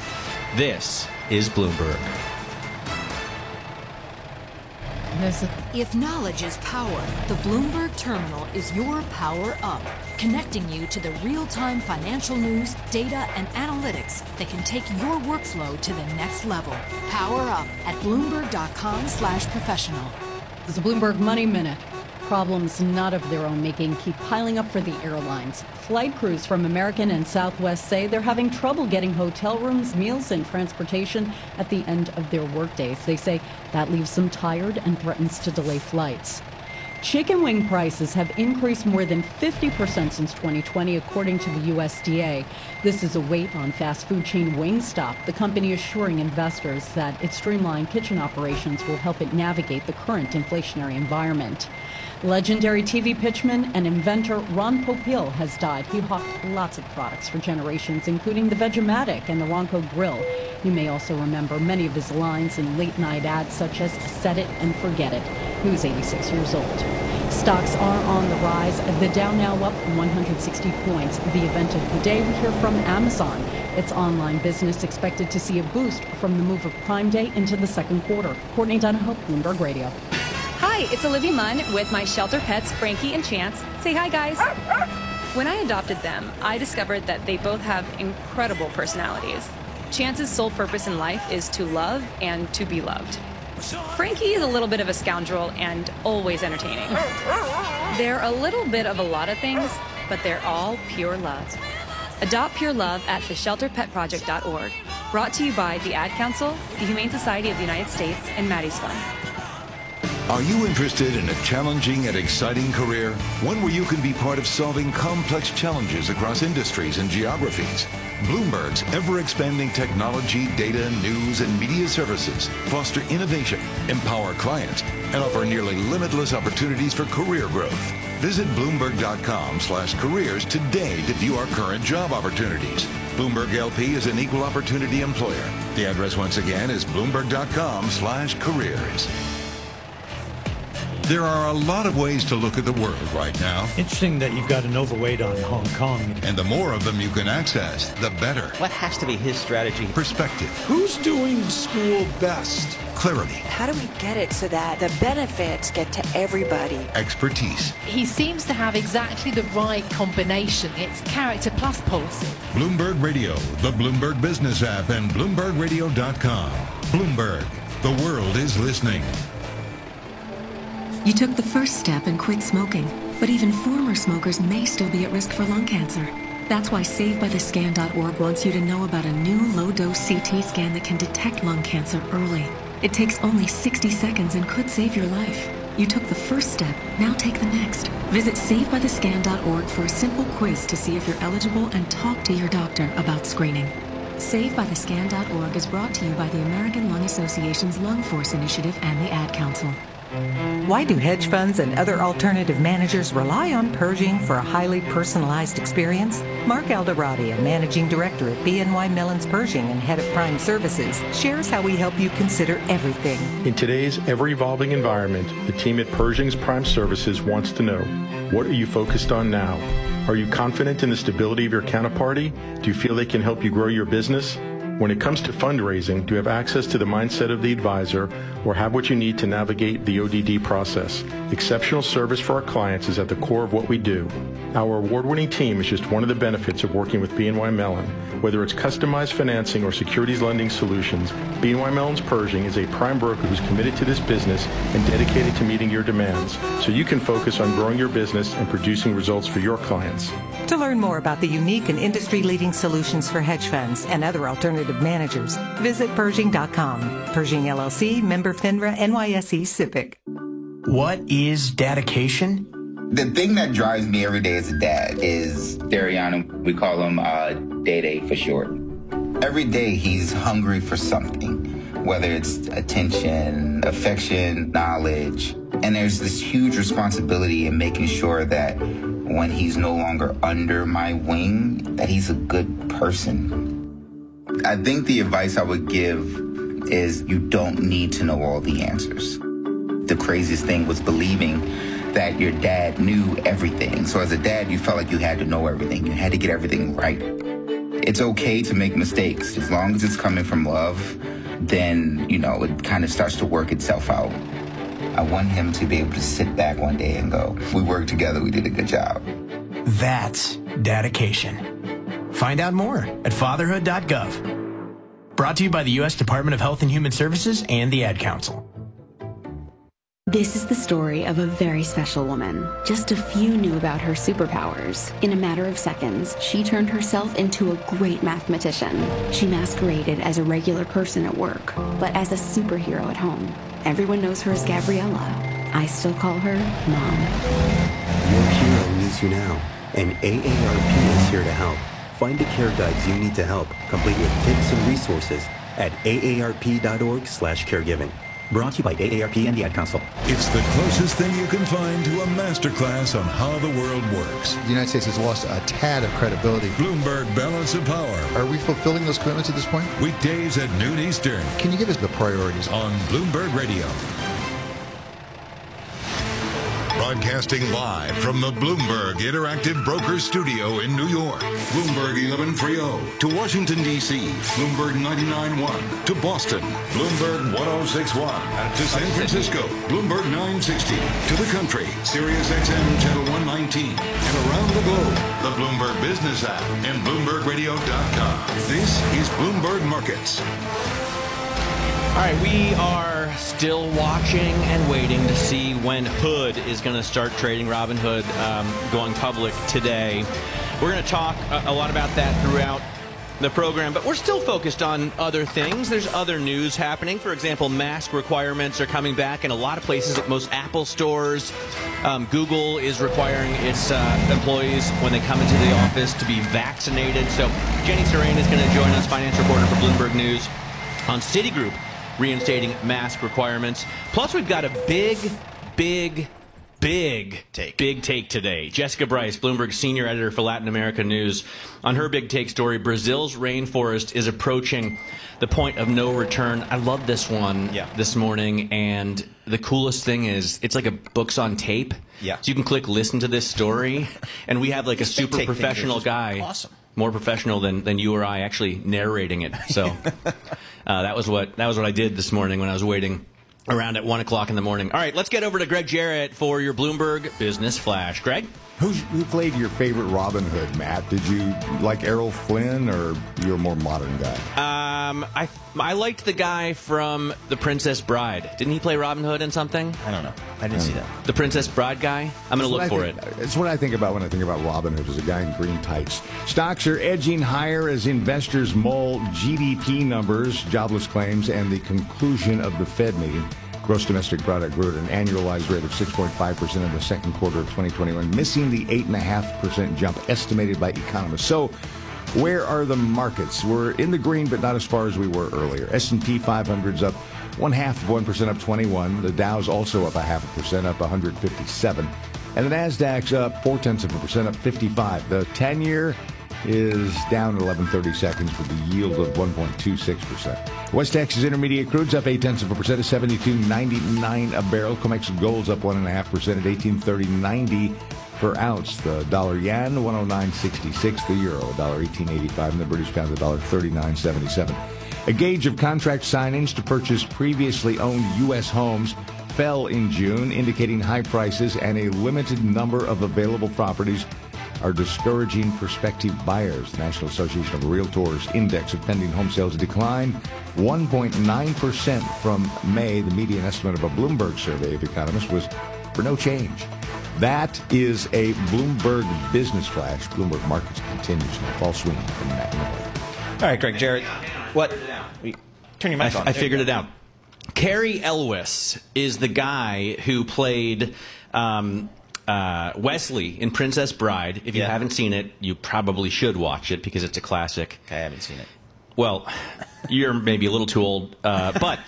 This is Bloomberg. If knowledge is power, the Bloomberg Terminal is your power up, connecting you to the real-time financial news, data, and analytics that can take your workflow to the next level. Power up at Bloomberg.com/professional. This is a Bloomberg Money Minute. Problems not of their own making keep piling up for the airlines. Flight crews from American and Southwest say they're having trouble getting hotel rooms, meals, and transportation at the end of their workdays. They say that leaves them tired and threatens to delay flights. Chicken wing prices have increased more than 50% since 2020, according to the USDA. This is a weight on fast food chain Wingstop, the company assuring investors that its streamlined kitchen operations will help it navigate the current inflationary environment. Legendary TV pitchman and inventor Ron Popeil has died. He hawked lots of products for generations, including the Vegematic and the Ronco Grill. You may also remember many of his lines in late-night ads, such as Set It and Forget It. He was 86 years old. Stocks are on the rise. The Dow now up 160 points. The event of the day, we hear from Amazon. Its online business expected to see a boost from the move of Prime Day into the second quarter. Courtney Donahoe, Bloomberg Radio. Hi, it's Olivia Munn with my shelter pets, Frankie and Chance. Say hi, guys. When I adopted them, I discovered that they both have incredible personalities. Chance's sole purpose in life is to love and to be loved. Frankie is a little bit of a scoundrel and always entertaining. They're a little bit of a lot of things, but they're all pure love. Adopt pure love at theshelterpetproject.org. Brought to you by the Ad Council, the Humane Society of the United States, and Maddie's Fund. Are you interested in a challenging and exciting career? One where you can be part of solving complex challenges across industries and geographies? Bloomberg's ever-expanding technology, data, news, and media services foster innovation, empower clients, and offer nearly limitless opportunities for career growth. Visit Bloomberg.com/careers today to view our current job opportunities. Bloomberg LP is an equal opportunity employer. The address once again is Bloomberg.com/careers. There are a lot of ways to look at the world right now. Interesting that you've got an overweight on Hong Kong. And the more of them you can access, the better. What has to be his strategy? Perspective. Who's doing school best? Clarity. How do we get it so that the benefits get to everybody? Expertise. He seems to have exactly the right combination. It's character plus policy. Bloomberg Radio, the Bloomberg Business app, and BloombergRadio.com. Bloomberg, the world is listening. You took the first step and quit smoking, but even former smokers may still be at risk for lung cancer. That's why SaveByTheScan.org wants you to know about a new low-dose CT scan that can detect lung cancer early. It takes only 60 seconds and could save your life. You took the first step, now take the next. Visit SaveByTheScan.org for a simple quiz to see if you're eligible and talk to your doctor about screening. SaveByTheScan.org is brought to you by the American Lung Association's Lung Force Initiative and the Ad Council. Why do hedge funds and other alternative managers rely on Pershing for a highly personalized experience? Mark Alderati, a managing director at BNY Mellon's Pershing and head of Prime Services, shares how we help you consider everything. In today's ever-evolving environment, the team at Pershing's Prime Services wants to know, what are you focused on now? Are you confident in the stability of your counterparty? Do you feel they can help you grow your business? When it comes to fundraising, do you have access to the mindset of the advisor or have what you need to navigate the ODD process? Exceptional service for our clients is at the core of what we do. Our award-winning team is just one of the benefits of working with BNY Mellon. Whether it's customized financing or securities lending solutions, BNY Mellon's Pershing is a prime broker who's committed to this business and dedicated to meeting your demands, so you can focus on growing your business and producing results for your clients. To learn more about the unique and industry-leading solutions for hedge funds and other alternative managers, visit Pershing.com. Pershing LLC, member FINRA, NYSE SIPC. What is dedication? The thing that drives me every day as a dad is Darian. We call him Day for short. Every day he's hungry for something, whether it's attention, affection, knowledge. And there's this huge responsibility in making sure that when he's no longer under my wing, that he's a good person. I think the advice I would give is you don't need to know all the answers. The craziest thing was believing that your dad knew everything. So as a dad, you felt like you had to know everything. You had to get everything right. It's okay to make mistakes. As long as it's coming from love, then, you know, it kind of starts to work itself out. I want him to be able to sit back one day and go, we worked together, we did a good job. That's dedication. Find out more at fatherhood.gov. Brought to you by the U.S. Department of Health and Human Services and the Ad Council. This is the story of a very special woman. Just a few knew about her superpowers. In a matter of seconds, she turned herself into a great mathematician. She masqueraded as a regular person at work, but as a superhero at home. Everyone knows her as Gabriella. I still call her Mom. Your hero needs you now, and AARP is here to help. Find the care guides you need to help, complete with tips and resources at aarp.org/caregiving. Brought to you by AARP and the Ad Council. It's the closest thing you can find to a masterclass on how the world works. The United States has lost a tad of credibility. Bloomberg Balance of Power. Are we fulfilling those commitments at this point? Weekdays at noon Eastern. Can you give us the priorities? On Bloomberg Radio. Broadcasting live from the Bloomberg Interactive Brokers Studio in New York. Bloomberg 1130 to Washington, D.C. Bloomberg 99.1 to Boston. Bloomberg 106.1 to San Francisco. Bloomberg 960 to the country. Sirius XM Channel 119. And around the globe, the Bloomberg Business app and BloombergRadio.com. This is Bloomberg Markets. All right, we are still watching and waiting to see when Hood is going to start trading. Robinhood going public today. We're going to talk a lot about that throughout the program, but we're still focused on other things. There's other news happening. For example, mask requirements are coming back in a lot of places at most Apple stores. Google is requiring its employees when they come into the office to be vaccinated. So Jenny Serrain is going to join us, finance reporter for Bloomberg News, on Citigroup reinstating mask requirements. Plus, we've got a big take today. Jessica Bryce, Bloomberg senior editor for Latin America News, on her big take story, Brazil's rainforest is approaching the point of no return. I love this one this morning, and the coolest thing is it's like a books on tape. Yeah. So you can click listen to this story, and we have like a super professional guy. Awesome. More professional than you or I actually narrating it. So that was what I did this morning when I was waiting around at 1 o'clock in the morning. All right, let's get over to Greg Jarrett for your Bloomberg Business Flash. Greg? Who played your favorite Robin Hood, Matt? Did you like Errol Flynn, or you're a more modern guy? I liked the guy from The Princess Bride. Didn't he play Robin Hood in something? I don't know. I didn't see that. The Princess Bride guy? I'm going to look for it. It's what I think about when I think about Robin Hood, as a guy in green tights. Stocks are edging higher as investors mull GDP numbers, jobless claims, and the conclusion of the Fed meeting. Gross domestic product grew at an annualized rate of 6.5% in the second quarter of 2021, missing the 8.5% jump estimated by economists. So where are the markets? We're in the green, but not as far as we were earlier. S&P 500's up 0.5%, up 21. The Dow's also up 0.5%, up 157. And the Nasdaq's up 0.4%, up 55. The 10-year is down 11/30 seconds with the yield of 1.26%. West Texas Intermediate crude's up 0.8% at $72.99 a barrel. COMEX gold's up 1.5% at $18.30.90 per ounce. The dollar yen 109.66. The euro $1.1885, and the British pound $1.39.77. A gauge of contract signings to purchase previously owned U.S. homes fell in June, indicating high prices and a limited number of available properties are discouraging prospective buyers. The National Association of Realtors index of pending home sales declined 1.9% from May. The median estimate of a Bloomberg survey of economists was for no change. That is a Bloomberg Business Flash. Bloomberg Markets continues. Fall swing from Matt Miller. All right, Greg Jarrett. What? Turn your mic on. I figured it out. Cary Elwes is the guy who played Wesley in Princess Bride. If you haven't seen it, you probably should watch it because it's a classic. I haven't seen it. Well, you're maybe a little too old, but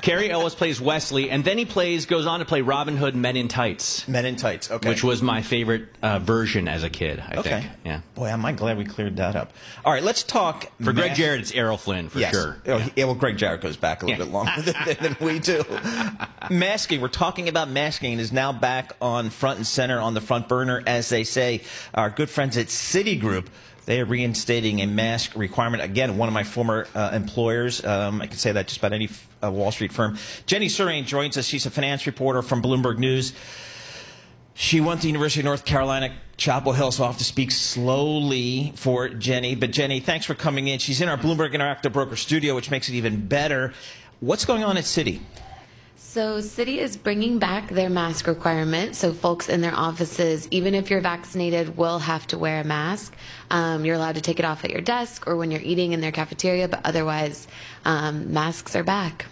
Cary Elwes plays Wesley, and then he goes on to play Robin Hood Men in Tights. Men in Tights, okay. Which was my favorite version as a kid, I think. Yeah. Boy, am I glad we cleared that up. All right, let's talk. For Greg Jarrett, it's Errol Flynn, for sure. Yeah, well, Greg Jarrett goes back a little bit longer than we do. Masking, we're talking about masking, and is now back on front and center, on the front burner, as they say. Our good friends at Citigroup, they are reinstating a mask requirement. Again, one of my former employers. I can say that just about any Wall Street firm. Jenny Serrain joins us. She's a finance reporter from Bloomberg News. She went to the University of North Carolina, Chapel Hill, so I'll have to speak slowly for Jenny. But Jenny, thanks for coming in. She's in our Bloomberg Interactive Broker studio, which makes it even better. What's going on at Citi? So Citi is bringing back their mask requirement. So folks in their offices, even if you're vaccinated, will have to wear a mask. You're allowed to take it off at your desk or when you're eating in their cafeteria, but otherwise, masks are back.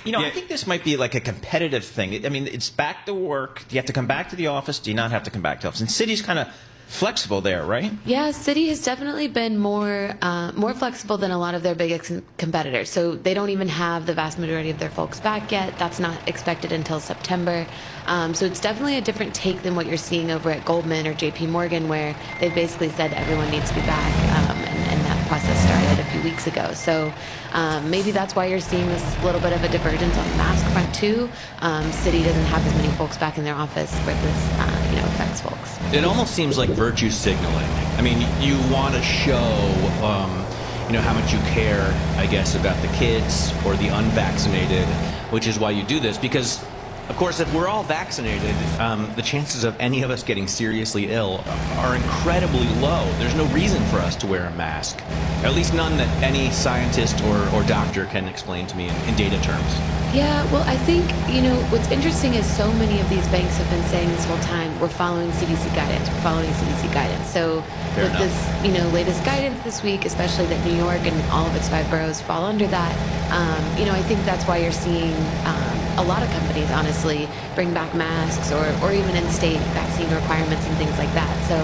You know, I think this might be like a competitive thing. I mean, it's back to work. Do you have to come back to the office? Do you not have to come back to the office? And Citi's kind of flexible there, right? Yeah, Citi has definitely been more flexible than a lot of their biggest competitors. So they don't even have the vast majority of their folks back yet. That's not expected until September. So it's definitely a different take than what you're seeing over at Goldman or JP Morgan, where they basically said everyone needs to be back, and that process started a few weeks ago. So maybe that's why you're seeing this little bit of a divergence on the mask front too. Citi doesn't have as many folks back in their office where this affects folks. It almost seems like virtue signaling. I mean, you want to show, how much you care, I guess, about the kids or the unvaccinated, which is why you do this. Because Of course, if we're all vaccinated, the chances of any of us getting seriously ill are incredibly low. There's no reason for us to wear a mask, at least none that any scientist or doctor can explain to me in data terms. Yeah, well, I think, what's interesting is so many of these banks have been saying this whole time, we're following CDC guidance, we're following CDC guidance. So Fair with enough. this, latest guidance this week, especially that New York and all of its 5 boroughs fall under that, I think that's why you're seeing a lot of companies, honestly, bring back masks or even in-state vaccine requirements and things like that. So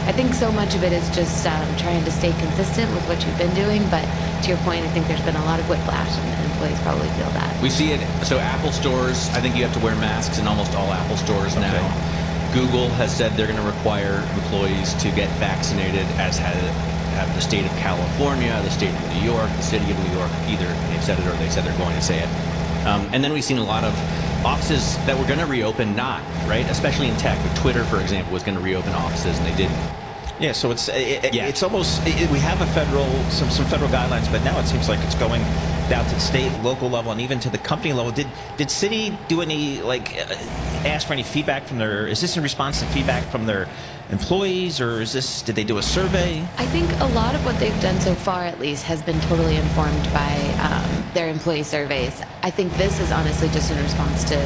I think so much of it is just trying to stay consistent with what you've been doing. But to your point, I think there's been a lot of whiplash, and employees probably feel that. We see it. So Apple stores, I think you have to wear masks in almost all Apple stores now. Google has said they're going to require employees to get vaccinated, as have the state of California, the state of New York, the city of New York. Either they've said it or they said they're going to say it. And then we've seen a lot of offices that were going to reopen not, right? Especially in tech. Twitter, for example, was going to reopen offices and they didn't. Yeah, so it's almost we have some federal guidelines, but now it seems like it's going down to the state, local level, and even to the company level. Did Citi do any ask for any feedback from their? Is this in response to feedback from their employees, or did they do a survey? I think a lot of what they've done so far, at least, has been totally informed by their employee surveys. I think this is honestly just in response to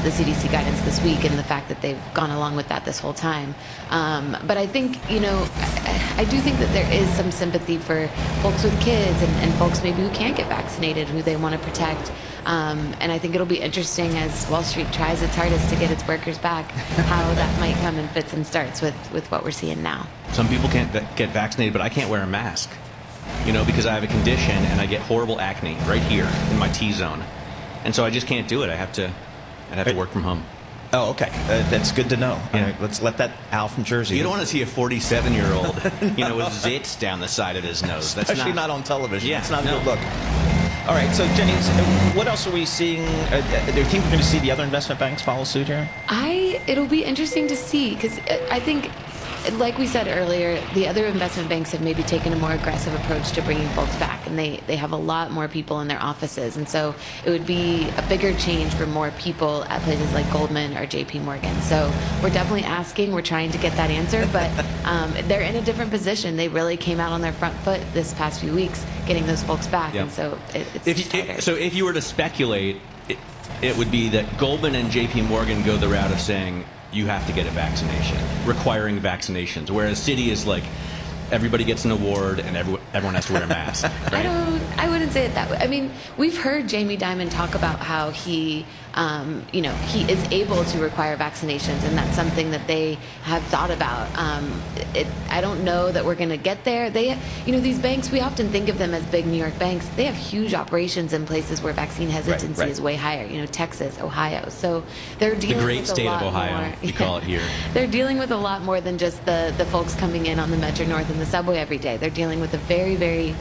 the CDC guidance this week and the fact that they've gone along with that this whole time. But I think, I do think that there is some sympathy for folks with kids and folks maybe who can't get vaccinated, who they want to protect. And I think it'll be interesting as Wall Street tries its hardest to get its workers back, how that might come in fits and starts with what we're seeing now. Some people can't get vaccinated, but I can't wear a mask, because I have a condition and I get horrible acne right here in my T-zone. And so I just can't do it. I'd have to work from home. Oh, okay. That's good to know. Yeah. All right, let's let that Al from Jersey. You don't want to see a 47-year-old, with zits down the side of his nose. That's Especially not on television. Yeah, that's not a good look. All right, so Jenny, what else are we seeing? Do you think we're going to see the other investment banks follow suit here? It'll be interesting to see, because I think, like we said earlier, the other investment banks have maybe taken a more aggressive approach to bringing folks back, and they have a lot more people in their offices, and so it would be a bigger change for more people at places like Goldman or JP Morgan. So we're definitely asking, we're trying to get that answer, but they're in a different position. They really came out on their front foot this past few weeks, getting those folks back, and so So if you were to speculate, it would be that Goldman and JP Morgan go the route of saying, you have to get a vaccination, requiring vaccinations, whereas Citi is like, everybody gets an award and everyone has to wear a mask. Right? I wouldn't say it that way. I mean, we've heard Jamie Dimon talk about how he is able to require vaccinations, and that's something that they have thought about. I don't know that we're going to get there. These banks, we often think of them as big New York banks. They have huge operations in places where vaccine hesitancy is way higher. Texas, Ohio. So they're dealing the great with state a lot of Ohio, more. we call it here. They're dealing with a lot more than just the folks coming in on the Metro North and the subway every day. They're dealing with a very, very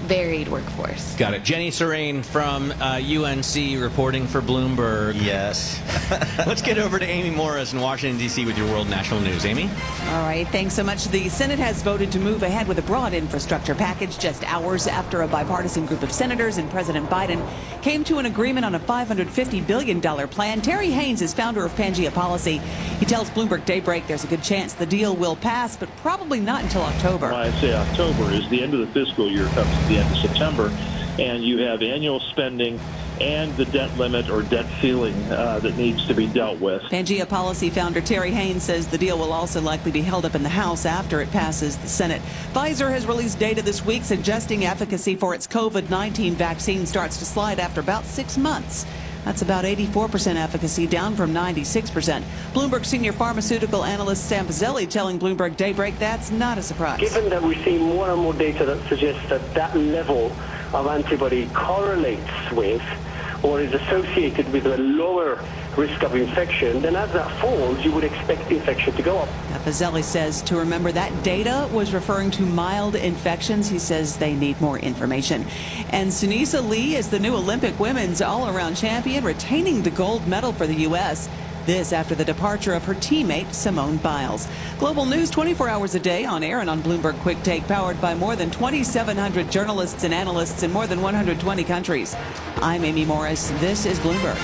varied workforce. Got it. Jenny Serrain from UNC reporting for Bloomberg. Yes. Let's get over to Amy Morris in Washington, D.C. with your World National News. Amy? All right. Thanks so much. The Senate has voted to move ahead with a broad infrastructure package just hours after a bipartisan group of senators and President Biden came to an agreement on a $550 billion plan. Terry Haynes is founder of Pangea Policy. He tells Bloomberg Daybreak there's a good chance the deal will pass, but probably not until October. When I say October is the end of the fiscal year, comes to the end of September, and you have annual spending and the debt limit or debt ceiling that needs to be dealt with. Pangea Policy founder Terry Haynes says the deal will also likely be held up in the House after it passes the Senate. Pfizer has released data this week suggesting efficacy for its COVID-19 vaccine starts to slide after about 6 months. That's about 84% efficacy, down from 96%. Bloomberg senior pharmaceutical analyst Sam Pizzelli telling Bloomberg Daybreak that's not a surprise. Given that we see more and more data that suggests that level of antibody correlates with or is associated with a lower risk of infection, then as that falls, you would expect the infection to go up. Pizzelli says to remember that data was referring to mild infections. He says they need more information. And Sunisa Lee is the new Olympic women's all-around champion, retaining the gold medal for the U.S. This after the departure of her teammate, Simone Biles. Global news 24 hours a day on air and on Bloomberg Quick Take, powered by more than 2,700 journalists and analysts in more than 120 countries. I'm Amy Morris. This is Bloomberg.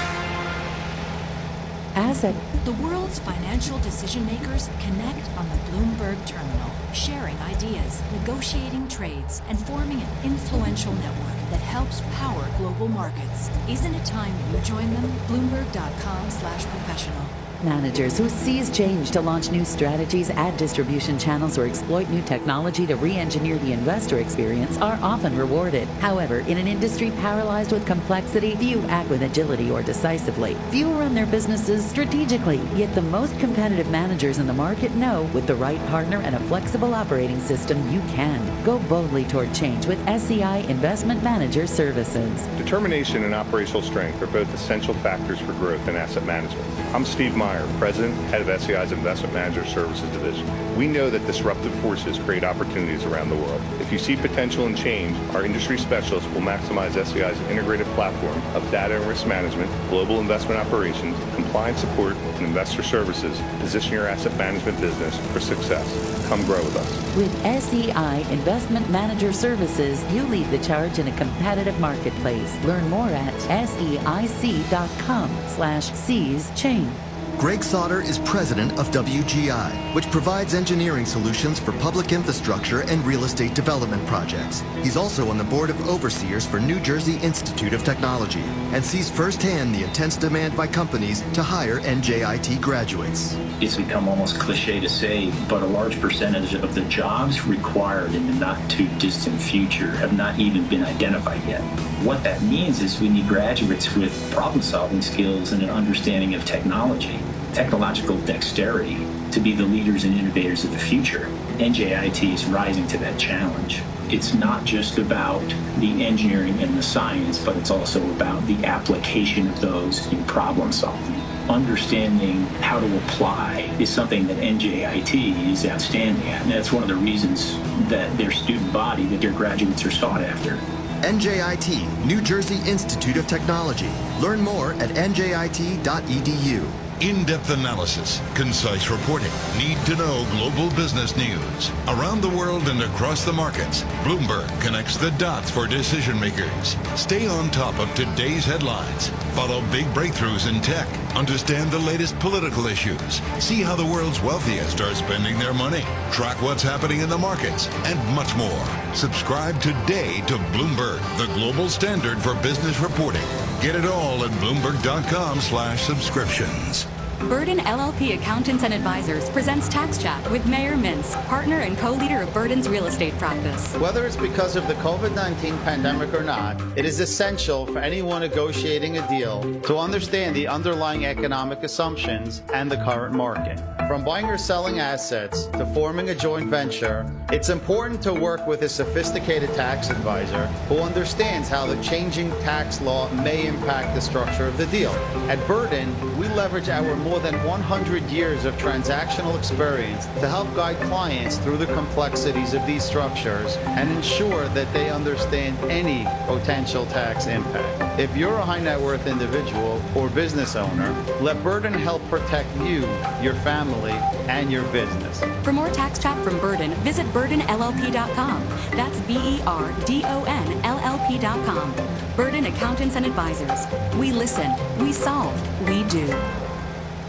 asset. The world's financial decision makers connect on the Bloomberg terminal, sharing ideas, negotiating trades, and forming an influential network that helps power global markets. Isn't it time you join them? Bloomberg.com/professional. Managers who seize change to launch new strategies, add distribution channels, or exploit new technology to re-engineer the investor experience are often rewarded. However, in an industry paralyzed with complexity, few act with agility or decisively. Few run their businesses strategically, yet the most competitive managers in the market know with the right partner and a flexible operating system, you can. Go boldly toward change with SEI Investment Manager Services. Determination and operational strength are both essential factors for growth in asset management. I'm Steve Meyer, President, Head of SEI's Investment Manager Services Division. We know that disruptive forces create opportunities around the world. If you see potential in change, our industry specialists will maximize SEI's integrated platform of data and risk management, global investment operations, compliance support, and investor services to position your asset management business for success. Come grow with us. With SEI Investment Manager Services, you lead the charge in a competitive marketplace. Learn more at SEIC.com/seize change. Greg Sauter is president of WGI, which provides engineering solutions for public infrastructure and real estate development projects. He's also on the board of overseers for New Jersey Institute of Technology and sees firsthand the intense demand by companies to hire NJIT graduates. It's become almost cliche to say, but a large percentage of the jobs required in the not too distant future have not even been identified yet. What that means is we need graduates with problem-solving skills and an understanding of technology, technological dexterity, to be the leaders and innovators of the future. NJIT is rising to that challenge. It's not just about the engineering and the science, but it's also about the application of those in problem solving. Understanding how to apply is something that NJIT is outstanding at, and that's one of the reasons that their student body, that their graduates are sought after. NJIT, New Jersey Institute of Technology. Learn more at njit.edu. In-depth analysis, concise reporting, need-to-know global business news. Around the world and across the markets, Bloomberg connects the dots for decision makers. Stay on top of today's headlines. Follow big breakthroughs in tech. Understand the latest political issues. See how the world's wealthiest are spending their money. Track what's happening in the markets, and much more. Subscribe today to Bloomberg, the global standard for business reporting. Get it all at Bloomberg.com/subscriptions. Burden LLP Accountants and Advisors presents Tax Chat with Mayor Mintz, partner and co-leader of Burden's real estate practice. Whether it's because of the COVID-19 pandemic or not, it is essential for anyone negotiating a deal to understand the underlying economic assumptions and the current market. From buying or selling assets to forming a joint venture, it's important to work with a sophisticated tax advisor who understands how the changing tax law may impact the structure of the deal. At Burden, we leverage our more than 100 years of transactional experience to help guide clients through the complexities of these structures and ensure that they understand any potential tax impact. If you're a high net worth individual or business owner, let Burden help protect you, your family, and your business. For more Tax Chat from Burden, visit burdenllp.com. That's BERDONLLP.com. Burden Accountants and Advisors. We listen, we solve, we do.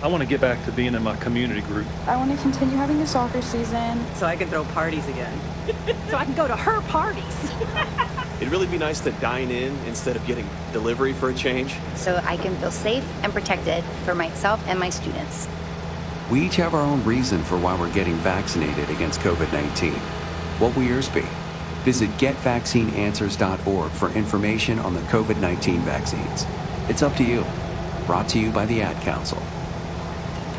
I want to get back to being in my community group. I want to continue having a soccer season. So I can throw parties again. So I can go to her parties. It'd really be nice to dine in instead of getting delivery for a change. So I can feel safe and protected for myself and my students. We each have our own reason for why we're getting vaccinated against COVID-19. What will yours be? Visit getvaccineanswers.org for information on the COVID-19 vaccines. It's up to you. Brought to you by the Ad Council.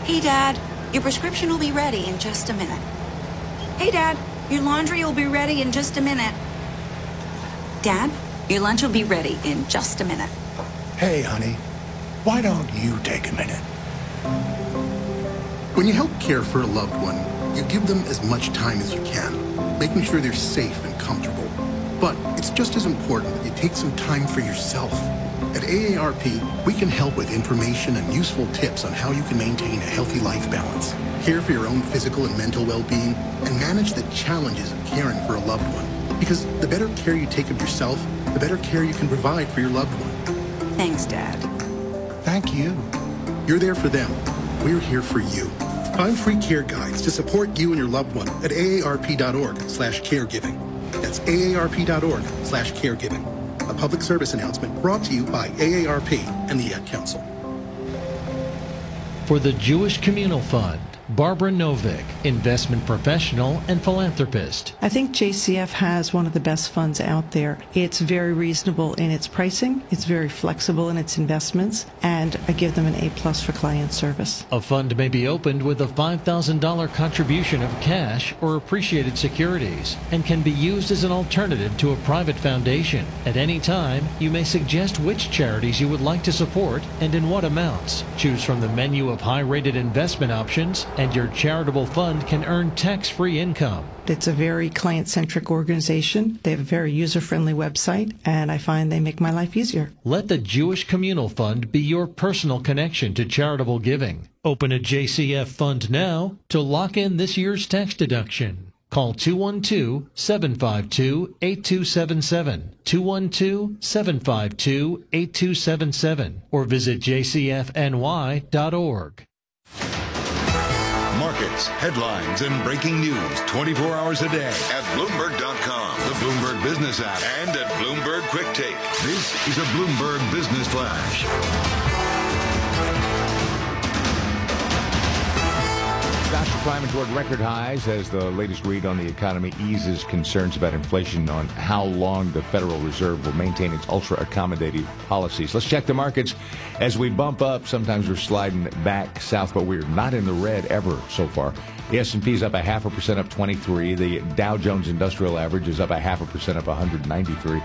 Hey, Dad, your prescription will be ready in just a minute. Hey, Dad, your laundry will be ready in just a minute. Dad, your lunch will be ready in just a minute. Hey, honey, why don't you take a minute? When you help care for a loved one, you give them as much time as you can, making sure they're safe and comfortable. But it's just as important that you take some time for yourself. At AARP, we can help with information and useful tips on how you can maintain a healthy life balance, care for your own physical and mental well-being, and manage the challenges of caring for a loved one. Because the better care you take of yourself, the better care you can provide for your loved one. Thanks, Dad. Thank you. You're there for them. We're here for you. Find free care guides to support you and your loved one at aarp.org/caregiving. That's aarp.org/caregiving. A public service announcement brought to you by AARP and the Ad Council. For the Jewish Communal Fund, Barbara Novick, investment professional and philanthropist. I think JCF has one of the best funds out there. It's very reasonable in its pricing, it's very flexible in its investments, and I give them an A+ for client service. A fund may be opened with a $5,000 contribution of cash or appreciated securities and can be used as an alternative to a private foundation. At any time, you may suggest which charities you would like to support and in what amounts. Choose from the menu of high-rated investment options, and your charitable fund can earn tax-free income. It's a very client-centric organization. They have a very user-friendly website, and I find they make my life easier. Let the Jewish Communal Fund be your personal connection to charitable giving. Open a JCF fund now to lock in this year's tax deduction. Call 212-752-8277, 212-752-8277, or visit jcfny.org. Markets, headlines, and breaking news 24 hours a day at Bloomberg.com, the Bloomberg Business app, and at Bloomberg Quick Take. This is a Bloomberg Business Flash. Stocks are climbing toward record highs as the latest read on the economy eases concerns about inflation on how long the Federal Reserve will maintain its ultra-accommodative policies. Let's check the markets as we bump up. Sometimes we're sliding back south, but we're not in the red ever so far. The S&P is up 0.5%, up 23. The Dow Jones Industrial Average is up 0.5%, up 193.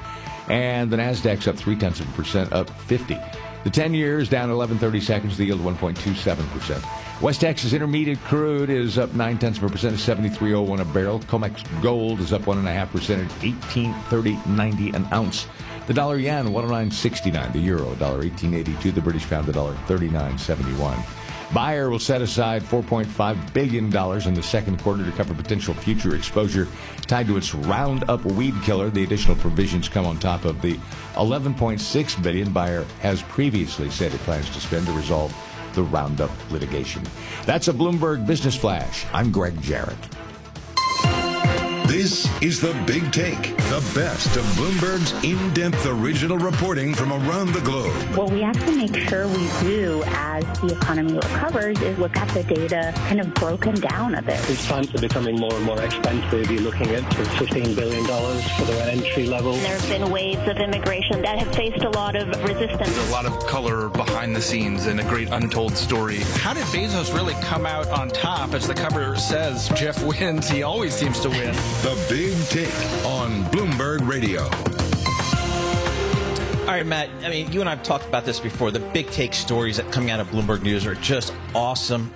And the Nasdaq's up 0.3%, up 50. The 10-year is down 11/32, the yield 1.27%. West Texas Intermediate crude is up 0.9% at 73.01 a barrel. COMEX gold is up 1.5% at 18.3090 an ounce. The dollar yen 109.69. The euro $1.1882. The British pound $1.3971. Bayer will set aside $4.5 billion in the second quarter to cover potential future exposure tied to its Roundup weed killer. The additional provisions come on top of the $11.6 billion Bayer has previously said it plans to spend to resolve the Roundup litigation. That's a Bloomberg Business Flash. I'm Greg Jarrett. This is The Big Take, the best of Bloomberg's in-depth original reporting from around the globe. What we have to make sure we do as the economy recovers is look at the data kind of broken down a bit. These plants are becoming more and more expensive. You're looking at $15 billion for their entry level. There have been waves of immigration that have faced a lot of resistance. There's a lot of color behind the scenes and a great untold story. How did Bezos really come out on top? As the cover says, Jeff wins. He always seems to win. The Big Take on Bloomberg Radio. All right, Matt, I mean, you and I have talked about this before. The big take stories that coming out of Bloomberg News are just awesome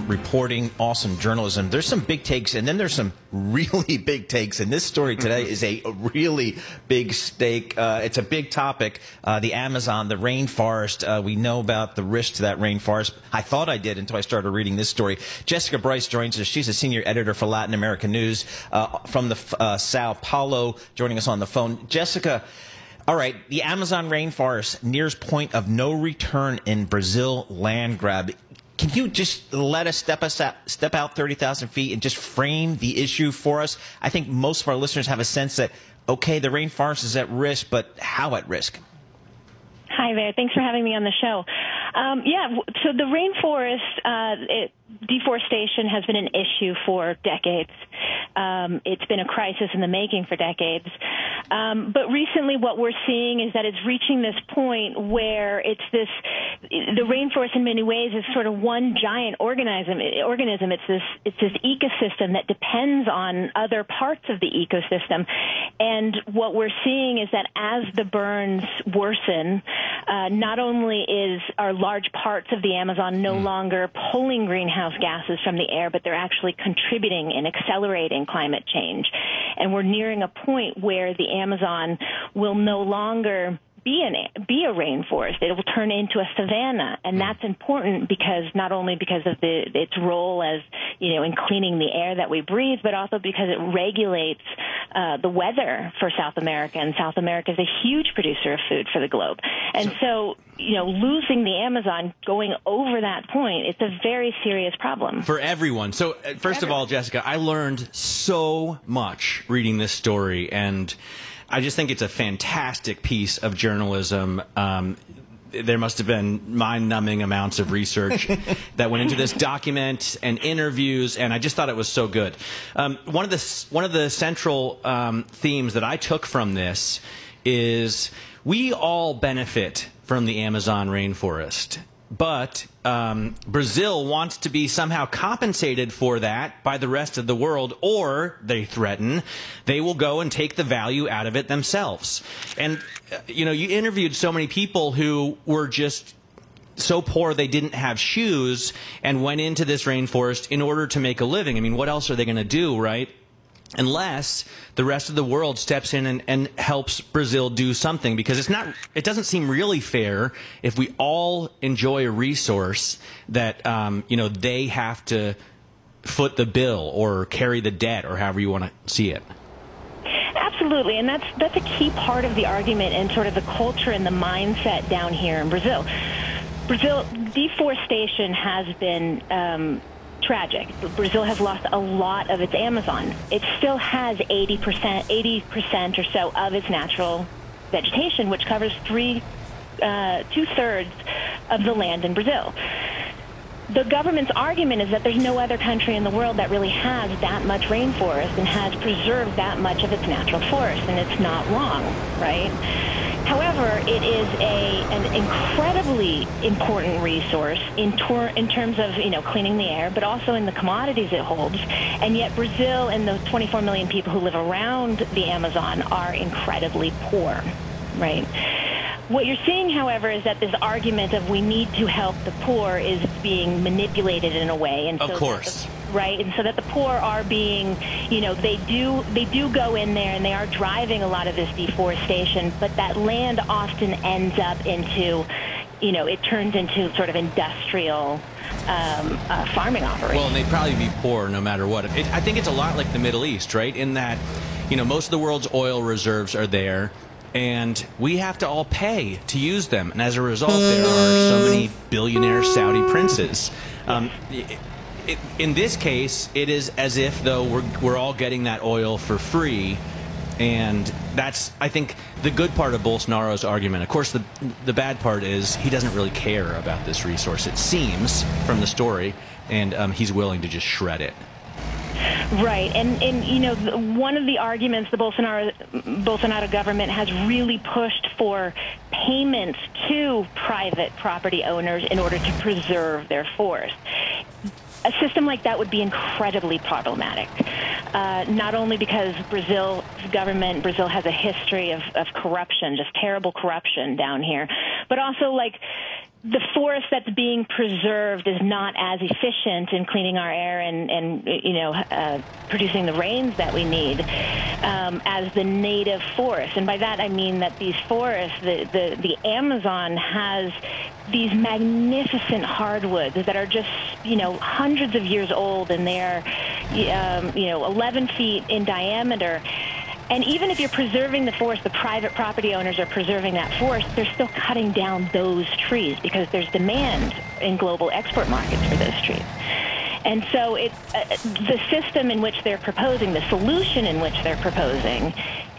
reporting, awesome journalism. There's some big takes, and then there's some really big takes. And this story today is a really big stake. It's a big topic. The Amazon, the rainforest. We know about the risk to that rainforest. I thought I did until I started reading this story. Jessica Bryce joins us. She's a senior editor for Latin American News from the Sao Paulo, joining us on the phone. Jessica, all right, the Amazon rainforest nears point of no return in Brazil land grab. Can you just let us step out 30,000 feet and just frame the issue for us? I think most of our listeners have a sense that, okay, the rainforest is at risk, but how at risk? Hi there. Thanks for having me on the show. So the rainforest, deforestation has been an issue for decades. It's been a crisis in the making for decades. But recently what we're seeing is that it's reaching this point where the rainforest in many ways is sort of one giant organism. It's this ecosystem that depends on other parts of the ecosystem. And what we're seeing is that as the burns worsen, not only are large parts of the Amazon no longer pulling greenhouse gases from the air, but they're actually contributing and accelerating climate change. And we're nearing a point where the Amazon will no longer be a rainforest. It will turn into a savanna, and that's important because not only because of its role as in cleaning the air that we breathe, but also because it regulates the weather for South America, and South America is a huge producer of food for the globe. And so losing the Amazon, going over that point, it's a very serious problem for everyone. So first of all, Jessica, I learned so much reading this story, and I just think it's a fantastic piece of journalism. There must have been mind-numbing amounts of research that went into this document and interviews, and I just thought it was so good. One of the central themes that I took from this is we all benefit from the Amazon rainforest. But Brazil wants to be somehow compensated for that by the rest of the world, or they threaten they will go and take the value out of it themselves. And, you interviewed so many people who were just so poor they didn't have shoes and went into this rainforest in order to make a living. I mean, what else are they going to do, right? Unless the rest of the world steps in and helps Brazil do something, because it doesn't seem really fair if we all enjoy a resource that they have to foot the bill or carry the debt, or however you want to see it. Absolutely, and that's a key part of the argument and sort of the culture and the mindset down here in Brazil. Deforestation has been tragic. Brazil has lost a lot of its Amazon. It still has 80% or so of its natural vegetation, which covers two-thirds of the land in Brazil. The government's argument is that there's no other country in the world that really has that much rainforest and has preserved that much of its natural forest, and it's not wrong, right? However, it is an incredibly important resource in terms of cleaning the air, but also in the commodities it holds. And yet Brazil and the 24 million people who live around the Amazon are incredibly poor, right? What you're seeing, however, is that this argument of we need to help the poor is being manipulated in a way, and of course. Right, and so that the poor are being, they do go in there and they are driving a lot of this deforestation, but that land often ends up into, it turns into sort of industrial farming operations. Well, and they'd probably be poor no matter what. I think it's a lot like the Middle East, right? In that, most of the world's oil reserves are there, and we have to all pay to use them. And as a result, there are so many billionaire Saudi princes. In this case, it is as if, though, we're all getting that oil for free. And that's, I think, the good part of Bolsonaro's argument. Of course, the bad part is he doesn't really care about this resource, it seems, from the story. And he's willing to just shred it. Right, and one of the arguments the Bolsonaro government has really pushed for payments to private property owners in order to preserve their forest. A system like that would be incredibly problematic, not only because Brazil has a history of corruption, just terrible corruption down here, but also the forest that's being preserved is not as efficient in cleaning our air and producing the rains that we need as the native forest. And by that I mean that these forests, the Amazon has these magnificent hardwoods that are just hundreds of years old, and they're 11 feet in diameter. And even if you're preserving the forest, the private property owners are preserving that forest, they're still cutting down those trees because there's demand in global export markets for those trees. And so the system in which they're proposing, the solution in which they're proposing,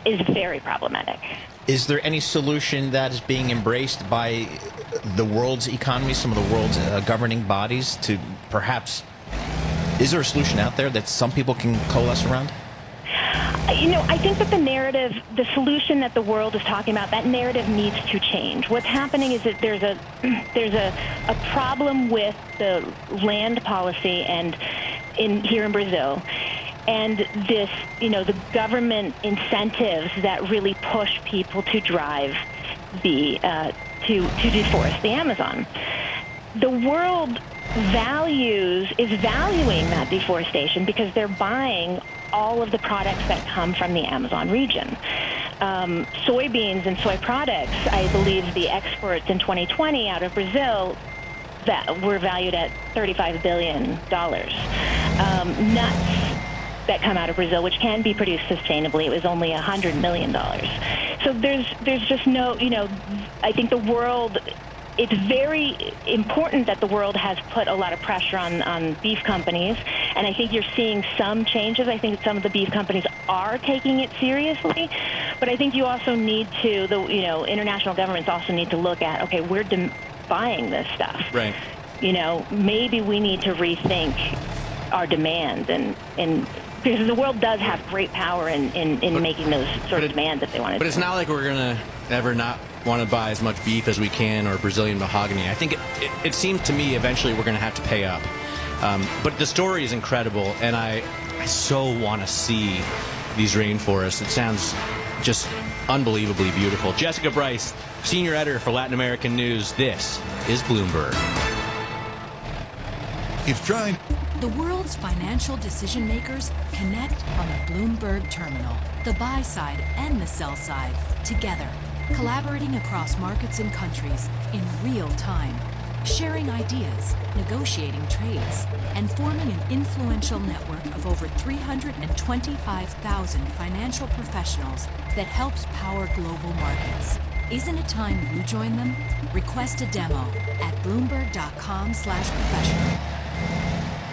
is very problematic. Is there any solution that is being embraced by the world's economy, some of the world's governing bodies, to perhaps, is there a solution out there that some people can coalesce around? I think that the narrative, the solution that the world is talking about, that narrative needs to change. What's happening is that there's a problem with the land policy and here in Brazil, and this, the government incentives that really push people to drive to deforest the Amazon. The world is valuing that deforestation because they're buying all of the products that come from the Amazon region. soybeans and soy products, I believe the exports in 2020 out of Brazil that were valued at $35 billion. Nuts that come out of Brazil, which can be produced sustainably, it was only $100 million. So there's just no, I think the world, it's very important that the world has put a lot of pressure on beef companies, and I think you're seeing some changes. I think some of the beef companies are taking it seriously, but I think you also need to, international governments also need to look at, okay, we're buying this stuff. Right. Maybe we need to rethink our demand, and because the world does have great power in making those sort of demands if they want to. But it's not like we're going to ever not want to buy as much beef as we can or Brazilian mahogany. I think it seems to me eventually we're going to have to pay up. But the story is incredible, and I so want to see these rainforests. It sounds just unbelievably beautiful. Jessica Bryce, senior editor for Latin American News. This is Bloomberg. If trying... The world's financial decision makers connect on the Bloomberg terminal. The buy side and the sell side together, collaborating across markets and countries in real time, sharing ideas, negotiating trades, and forming an influential network of over 325,000 financial professionals that helps power global markets. Isn't it time you join them? Request a demo at bloomberg.com/professional.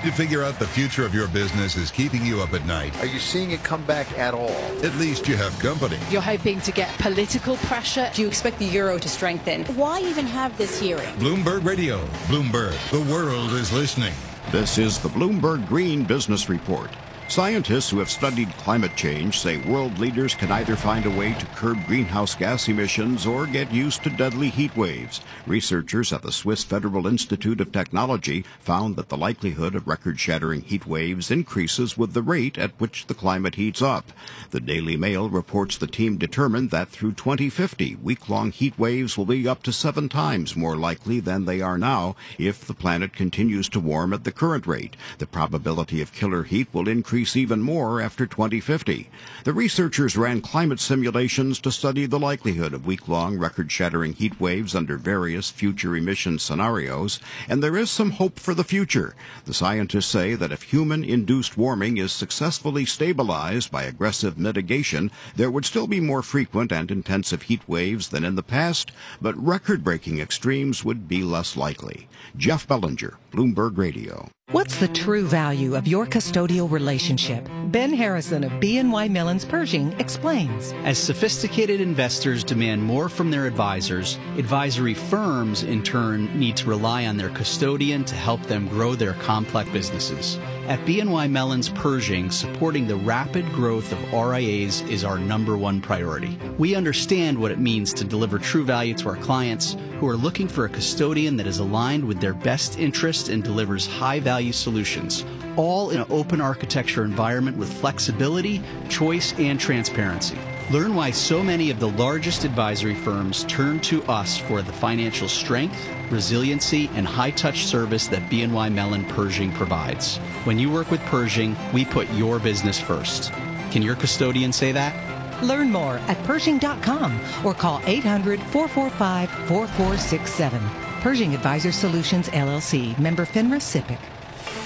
To figure out the future of your business is keeping you up at night. Are you seeing it come back at all? At least you have company. You're hoping to get political pressure. Do you expect the euro to strengthen? Why even have this hearing? Bloomberg Radio. Bloomberg. The world is listening. This is the Bloomberg Green Business Report. Scientists who have studied climate change say world leaders can either find a way to curb greenhouse gas emissions or get used to deadly heat waves. Researchers at the Swiss Federal Institute of Technology found that the likelihood of record-shattering heat waves increases with the rate at which the climate heats up. The Daily Mail reports the team determined that through 2050, week-long heat waves will be up to 7 times more likely than they are now if the planet continues to warm at the current rate. The probability of killer heat will increase even more after 2050. The researchers ran climate simulations to study the likelihood of week-long record-shattering heat waves under various future emission scenarios, and there is some hope for the future. The scientists say that if human-induced warming is successfully stabilized by aggressive mitigation, there would still be more frequent and intensive heat waves than in the past, but record-breaking extremes would be less likely. Jeff Bellinger, Bloomberg Radio. What's the true value of your custodial relationship? Ben Harrison of BNY Mellon's Pershing explains. As sophisticated investors demand more from their advisors, advisory firms, in turn, need to rely on their custodian to help them grow their complex businesses. At BNY Mellon's Pershing, supporting the rapid growth of RIAs is our #1 priority. We understand what it means to deliver true value to our clients who are looking for a custodian that is aligned with their best interest and delivers high-value solutions, all in an open architecture environment with flexibility, choice, and transparency. Learn why so many of the largest advisory firms turn to us for the financial strength, resiliency, and high-touch service that BNY Mellon Pershing provides. When you work with Pershing, we put your business first. Can your custodian say that? Learn more at Pershing.com or call 800-445-4467. Pershing Advisor Solutions, LLC. Member FINRA SIPC.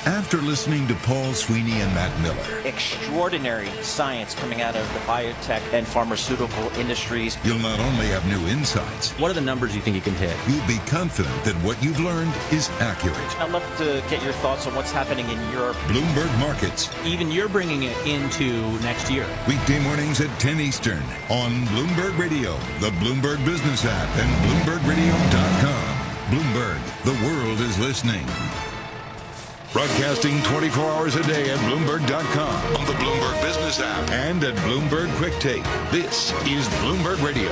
After listening to Paul Sweeney and Matt Miller. Extraordinary science coming out of the biotech and pharmaceutical industries. You'll not only have new insights. What are the numbers you think you can hit? You'll be confident that what you've learned is accurate. I'd love to get your thoughts on what's happening in Europe. Bloomberg Markets. Even you're bringing it into next year. Weekday mornings at 10 Eastern on Bloomberg Radio, the Bloomberg Business app, and BloombergRadio.com. Bloomberg, the world is listening. Broadcasting 24 hours a day at Bloomberg.com, on the Bloomberg Business app, and at Bloomberg Quick Take. This is Bloomberg Radio.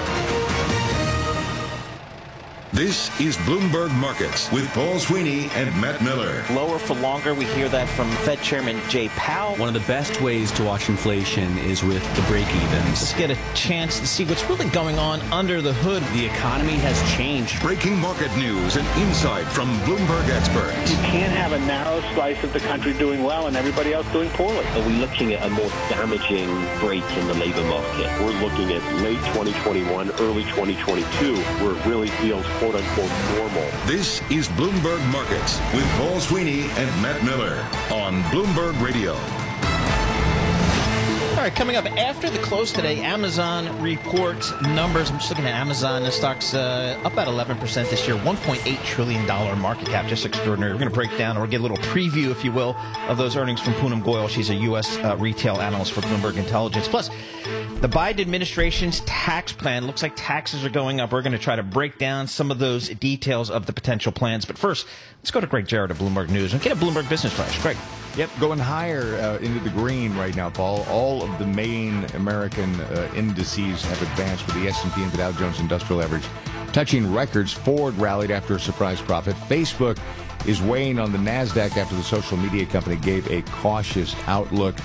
This is Bloomberg Markets with Paul Sweeney and Matt Miller. Lower for longer. We hear that from Fed Chairman Jay Powell. One of the best ways to watch inflation is with the break-evens. Let's get a chance to see what's really going on under the hood. The economy has changed. Breaking market news and insight from Bloomberg experts. You can't have a narrow slice of the country doing well and everybody else doing poorly. Are we looking at a more damaging break in the labor market? We're looking at late 2021, early 2022, where it really feels quote-unquote normal. This is Bloomberg Markets with Paul Sweeney and Matt Miller on Bloomberg Radio. All right, coming up after the close today, Amazon reports numbers. I'm just looking at Amazon. The stock's up about 11% this year, $1.8 trillion market cap, just extraordinary. We're going to break down or get a little preview, if you will, of those earnings from Poonam Goyal. She's a U.S. retail analyst for Bloomberg Intelligence. Plus, the Biden administration's tax plan. Looks like taxes are going up. We're going to try to break down some of those details of the potential plans. But first, let's go to Greg Jarrett of Bloomberg News and get a Bloomberg Business Flash. Greg. Yep, going higher into the green right now, Paul. All of the main American indices have advanced, with the S&P and the Dow Jones Industrial Average touching records. Ford rallied after a surprise profit. Facebook is weighing on the NASDAQ after the social media company gave a cautious outlook.